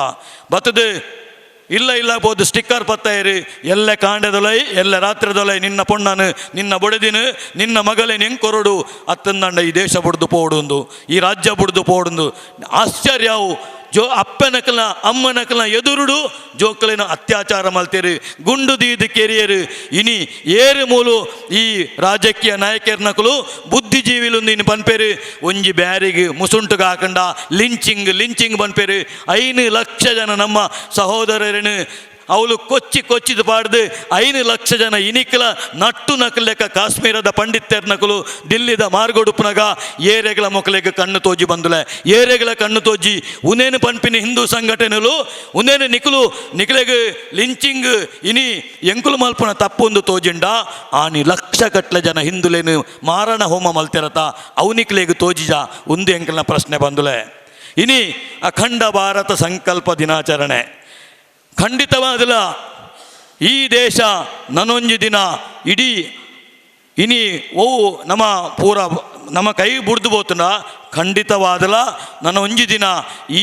ಬತ್ತದು ಇಲ್ಲ ಬೋದು ಸ್ಟಿಕ್ಕರ್ ಪತ್ತಾಯಿರಿ ಎಲ್ಲ ಕಾಂಡದೊಲೈ ಎಲ್ಲ ರಾತ್ರಿದೊಲೈ ನಿನ್ನ ಪೊಣ್ಣನು ನಿನ್ನ ಬೊಡೆದಿನು ನಿನ್ನ ಮಗಲೇ ನೆಂಗೆ ಕೊರಡು ಅತ್ತಂದಂಡ ಈ ದೇಶ ಬುಡ್ದು ಪೋಡುಂದು ಈ ರಾಜ್ಯ ಬುಡ್ದು ಪೋಡುಂದು ಆಶ್ಚರ್ಯವು ಜೋ ಅಪ್ಪನಕಲ ಅಮ್ಮನಕಲ ಎದುರುಡು ಜೋಕಲಿನ ಅತ್ಯಾಚಾರ ಮಲ್ತೇರು ಗುಂಡು ದೀದು ಕೆರಿಯರು ಇನಿ ಏರು ಮೂಲು ಈ ರಾಜಕೀಯ ನಾಯಕರ್ನಕಲು ಬುದ್ಧಿಜೀವಿಲು ನೀನು ಪನ್ಪೇರು ಒಂಜಿ ಬ್ಯಾರಿಗೆ ಮುಸುಂಟುಗ ಹಾಕಂಡ ಲಿಂಚಿಂಗ್ ಪನ್ಪೇರು 5 ಲಕ್ಷ ಜನ ನಮ್ಮ ಸಹೋದರರನ್ನು ಅವಳು ಕೊಚ್ಚಿದು ಪಾಡ್ದು 5 ಲಕ್ಷ ಜನ ಇನಿಕಲ ನಟ್ಟು ನಕಲೆಕ್ಕ ಕಾಶ್ಮೀರದ ಪಂಡಿತರ್ನಕಲು ದಿಲ್ಲಿದ ಮಾರ್ಗೊಡುಪುನಗ ಏರೆಗಳ ಮೊಕಲೆಗೆ ಕಣ್ಣು ತೋಜಿ ಬಂದುಲೆ ಏರೆಗಳ ಕಣ್ಣು ತೋಜಿ ಉನೇನು ಪನ್ಪಿನ ಹಿಂದೂ ಸಂಘಟನೆಲು ಉನೇನು ನಿಖಲೆಗೆ ಲಿಂಚಿಂಗ್ ಇನಿ ಎಂಕುಲು ಮಲ್ಪುನ ತಪ್ಪೊಂದು ತೋಜಿಂಡ ಆನಿ ಲಕ್ಷ ಕಟ್ಲೆ ಜನ ಹಿಂದುಲೇನು ಮಾರಣ ಹೋಮ ಮಲ್ತಿರತ ಅವನಿಕ್ಲೆಗೆ ತೋಜಿಜ ಒಂದು ಎಂಕಲ್ನ ಪ್ರಶ್ನೆ ಬಂದುಲೆ ಇನಿ ಅಖಂಡ ಭಾರತ ಸಂಕಲ್ಪ ದಿನಾಚರಣೆ ಖಂಡಿತವಾದಲ್ಲ ಈ ದೇಶ ನನ್ನೊಂಜಿ ದಿನ ಇಡೀ ಇನಿ ನಮ್ಮ ಕೈ ಬುಡ್ದು ಬೋತುಂಡ ಖಂಡಿತವಾದಲ್ಲ ನನ್ನ ಒಂಜಿ ದಿನ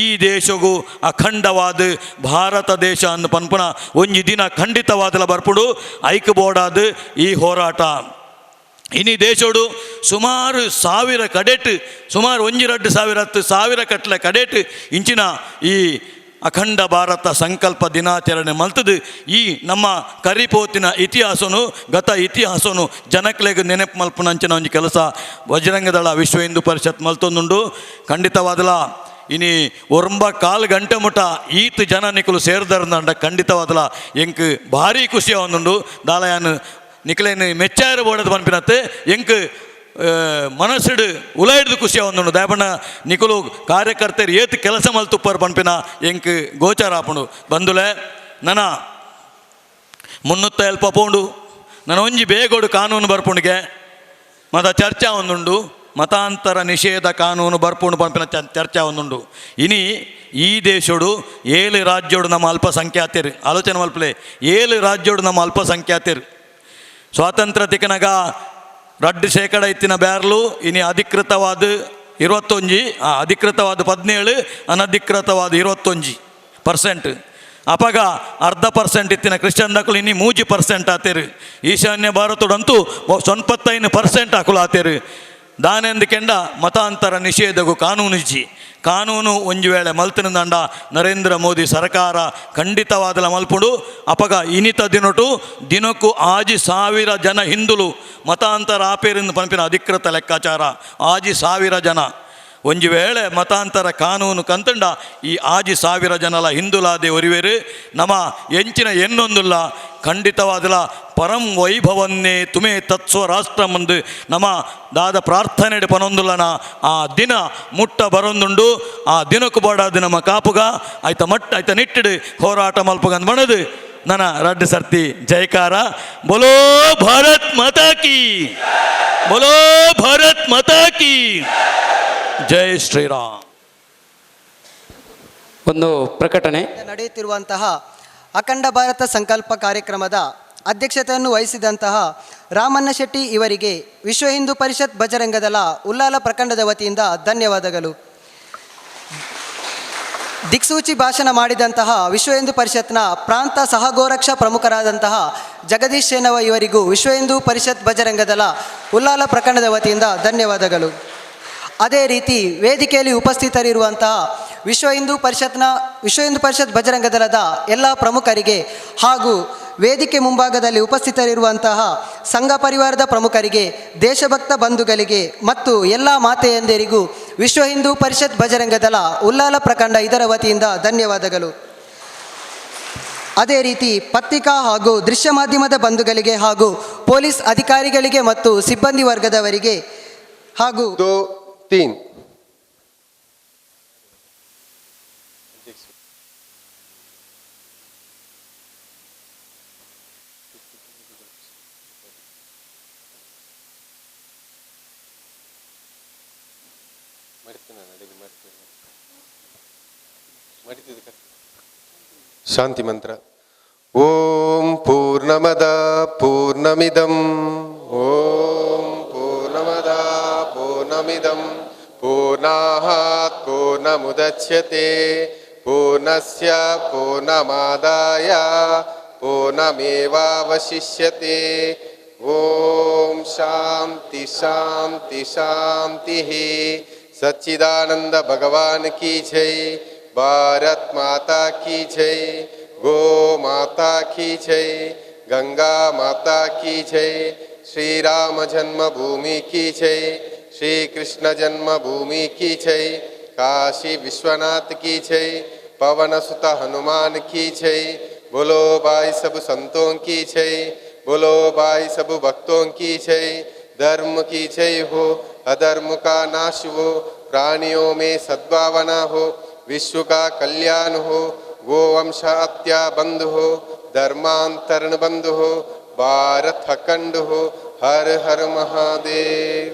ಈ ದೇಶಗೂ ಅಖಂಡವಾದ ಭಾರತ ದೇಶ ಅಂದು ಪನ್ಪುನ ಒಂಜಿ ದಿನ ಖಂಡಿತವಾದಲ್ಲ ಬರ್ಪುಡು ಐಕ್ ಬೋಡಾದ ಈ ಹೋರಾಟ ಇನಿ ದೇಶೋಡು ಸುಮಾರು 1000 ಕಡೆಟ್ ಸುಮಾರು 1,2,10,000 ಕಟ್ಲೆ ಕಡೆಟ್ ಇಂಚಿನ ಈ ಅಖಂಡ ಭಾರತ ಸಂಕಲ್ಪ ದಿನಾಚರಣೆ ಮಲ್ತದು ಈ ನಮ್ಮ ಕರಿಪೋತಿನ ಇತಿಹಾಸನು ಗತ ಇತಿಹಾಸನು ಜನಕ್ಲೆಗೆ ನೆನಪು ಮಲ್ಪುನಂಚಿನ ಒಂದು ಕೆಲಸ ಬಜರಂಗದಳ ವಿಶ್ವ ಹಿಂದೂ ಪರಿಷತ್ ಮಲ್ತೊಂದುಂಡು ಖಂಡಿತವಾದಲ ಇನಿ 4 ಗಂಟೆ ಮುಟ ಈತ್ ಜನ ನಿಕಲು ಸೇರ್ದರ್ದಂಡ ಖಂಡಿತವಾದಲ ಎಂಕ್ ಭಾರಿ ಖುಷಿ ಒಂದುಂಡು ದಾಲಯಾನು ನಿಕಲೇನು ಮೆಚ್ಚಾರು ಬೋಡದು ಪನ್ಪಿನತ್ತೆ ಎಂಕ್ ಮನಸ್ಸಿಡು ಉಲಾಯಿಡ್ದು ಖುಷಿ ಒಂದುಂಡು ದಯಪಣ್ಣ ನಿಕುಲು ಕಾರ್ಯಕರ್ತರು ಏತ್ ಕೆಲಸ ಮಲ್ತುಪ್ಪರು ಪನ್ಪಿನ ಎಂಕ್ ಗೋಚಾರ ಆಪುಂಡು ಬಂದುಲೆ ನನ್ನ 300 ಎಲ್ಪ ಪೋಂಡು ನನ್ನ ಒಂಜಿ ಬೇಗೋಡು ಕಾನೂನು ಬರ್ಪುಂಡಿಗೆ ಮತ ಚರ್ಚಾ ಒಂದುಂಡು ಮತಾಂತರ ನಿಷೇಧ ಕಾನೂನು ಬರ್ಪುಂಡು ಪಂಪಿನ ಚರ್ಚಾ ಒಂದುಂಡು. ಇನಿ ಈ ದೇಶೋಡು 7 ರಾಜ್ಯೋಡು ನಮ್ಮ ಅಲ್ಪಸಂಖ್ಯಾತರು ಆಲೋಚನೆ ಮಲ್ಪಲೆ 7 ರಾಜ್ಯೋಡು ನಮ್ಮ ಅಲ್ಪಸಂಖ್ಯಾತರು ಸ್ವಾತಂತ್ರ್ಯ ತಿಕ್ಕನಗ 2% ಇತ್ತಿನ ಬ್ಯಾರ್ಲು ಇನಿ ಅಧಿಕೃತವಾದ 21 ಅಧಿಕೃತವಾದ 17 ಅನಧಿಕೃತವಾದ 21% ಅಪಗ 0.5% ಇತ್ತಿನ ಕ್ರಿಶ್ಚಿಯನ್ ದಾಖಲು ಇನ್ನು 3% ಆತೇರು. ಈಶಾನ್ಯ ಭಾರತದಂತೂ 95% ಹಾಕಲು ಆತೇರು. ದಾನೆಂದುಕೆಂಡ ಮತಾಂತರ ನಿಷೇಧಗೂ ಕಾನೂನು ಇಜ್ಜಿ ಕಾನೂನು ಒಂಜಿ ವೇಳೆ ಮಲ್ತಿನ ದಂಡ ನರೇಂದ್ರ ಮೋದಿ ಸರ್ಕಾರ ಖಂಡಿತವಾದಲ ಮಲ್ಪುಡು. ಅಪಗ ಇನಿತ ದಿನಟು ದಿನಕ್ಕೂ 6,000 ಜನ ಹಿಂದುಲು ಮತಾಂತರ ಆಪೇರಿಂದ ಪಂಪಿನ ಅಧಿಕೃತ ಲೆಕ್ಕಾಚಾರ 6,000 ಜನ. ಒಂಜಿ ವೇಳೆ ಮತಾಂತರ ಕಾನೂನು ಕಂತಂಡ ಈ 6,000 ಜನಲ ಹಿಂದುಲಾದೆ ಒರಿವೇರು ನಮ್ಮ ಎಂಚಿನ ಎನ್ನೊಂದುಲ್ಲ ಖಂಡಿತವಾದಲ ಪರಂ ವೈಭವನ್ನೇ ತುಮೇ ತತ್ಸ್ವ ರಾಷ್ಟ್ರ ಮುಂದೆ ನಮ್ಮ ದಾದ ಪ್ರಾರ್ಥನೆ ಪನೊಂದುಲ್ಲನ ಆ ದಿನ ಮುಟ್ಟ ಬರೊಂದುಂಡು. ಆ ದಿನಕ್ಕೂ ಬಾಡಾದು ನಮ್ಮ ಕಾಪುಗ ಆಯ್ತ ನಿಟ್ಟಿಡು ಹೋರಾಟ ಮಲ್ಪಗಂದು ಬಣದು ನನ್ನ 2 ಸರ್ತಿ ಜಯಕಾರ. ಬೋಲೋ ಭಾರತ್ ಮಾತಾ ಕಿ, ಬೋಲೋ ಭಾರತ್ ಮಾತಾ ಕಿ, ಜೈ ಶ್ರೀರಾಮ್. ಒಂದು ಪ್ರಕಟಣೆ. ನಡೆಯುತ್ತಿರುವಂತಹ ಅಖಂಡ ಭಾರತ ಸಂಕಲ್ಪ ಕಾರ್ಯಕ್ರಮದ ಅಧ್ಯಕ್ಷತೆಯನ್ನು ವಹಿಸಿದಂತಹ ರಾಮಣ್ಣ ಶೆಟ್ಟಿ ಇವರಿಗೆ ವಿಶ್ವ ಹಿಂದೂ ಪರಿಷತ್ ಬಜರಂಗದಳ ಉಲ್ಲಾಲ ಪ್ರಖಂಡದ ವತಿಯಿಂದ ಧನ್ಯವಾದಗಳು. ದಿಕ್ಸೂಚಿ ಭಾಷಣ ಮಾಡಿದಂತಹ ವಿಶ್ವ ಹಿಂದೂ ಪರಿಷತ್ನ ಪ್ರಾಂತ ಸಹಗೋರಕ್ಷಾ ಪ್ರಮುಖರಾದಂತಹ ಜಗದೀಶ್ ಶೇನವ ಇವರಿಗೂ ವಿಶ್ವ ಹಿಂದೂ ಪರಿಷತ್ ಬಜರಂಗದಳ ಉಲ್ಲಾಲ ಪ್ರಖಂಡದ ವತಿಯಿಂದ ಧನ್ಯವಾದಗಳು. ಅದೇ ರೀತಿ ವೇದಿಕೆಯಲ್ಲಿ ಉಪಸ್ಥಿತರಿರುವಂತಹ ವಿಶ್ವ ಹಿಂದೂ ಪರಿಷತ್ ಬಜರಂಗದಳದ ಎಲ್ಲ ಪ್ರಮುಖರಿಗೆ ಹಾಗೂ ವೇದಿಕೆ ಮುಂಭಾಗದಲ್ಲಿ ಉಪಸ್ಥಿತರಿರುವಂತಹ ಸಂಘ ಪರಿವಾರದ ಪ್ರಮುಖರಿಗೆ, ದೇಶಭಕ್ತ ಬಂಧುಗಳಿಗೆ ಮತ್ತು ಎಲ್ಲ ಮಾತೆಯಂದಿರಿಗೂ ವಿಶ್ವ ಹಿಂದೂ ಪರಿಷತ್ ಬಜರಂಗದಳ ಉಲ್ಲಾಲ ಪ್ರಖಂಡ ಇದರ ವತಿಯಿಂದ ಧನ್ಯವಾದಗಳು. ಅದೇ ರೀತಿ ಪತ್ರಿಕಾ ಹಾಗೂ ದೃಶ್ಯ ಮಾಧ್ಯಮದ ಬಂಧುಗಳಿಗೆ ಹಾಗೂ ಪೊಲೀಸ್ ಅಧಿಕಾರಿಗಳಿಗೆ ಮತ್ತು ಸಿಬ್ಬಂದಿ ವರ್ಗದವರಿಗೆ ಹಾಗೂ 2-3 ಶಾಂತಿ ಮಂತ್ರ. ಓಂ ಪೂರ್ಣಮದ ಪೂರ್ಣಮಿದಂ ಓಂ ಪೂರ್ಣಮದ ಪೂರ್ಣಮಿದಂ ಪೂರ್ಣಾತ್ ಪೂರ್ಣಮುದಚ್ಯತೆ ಪೂರ್ಣಸ್ಯ ಪೂರ್ಣಮಾದಾಯ ಪೂರ್ಣಮೇವಾವಶಿಷ್ಯತೆ. ಓಂ ಶಾಂತಿ ಶಾಂತಿ ಶಾಂತಿ. सच्चिदानंद भगवान की जय. भारत माता की जय. गो माता की जय. गंगा माता की जय. श्री राम जन्मभूमि की जय. श्री कृष्ण जन्मभूमि की जय. काशी विश्वनाथ की जय. पवन सुत हनुमान की जय. बोलो भाई सब संतों की जय. बोलो भाई सब भक्तों की जय. धर्म की जय हो, अधर्म का नाश हो, प्राणियों में सद्भावना हो, विश्व का कल्याण हो, गोवंश हत्या बंद हो, धर्मांतरण बंद हो, भारत अखंड हो. हर हर महादेव.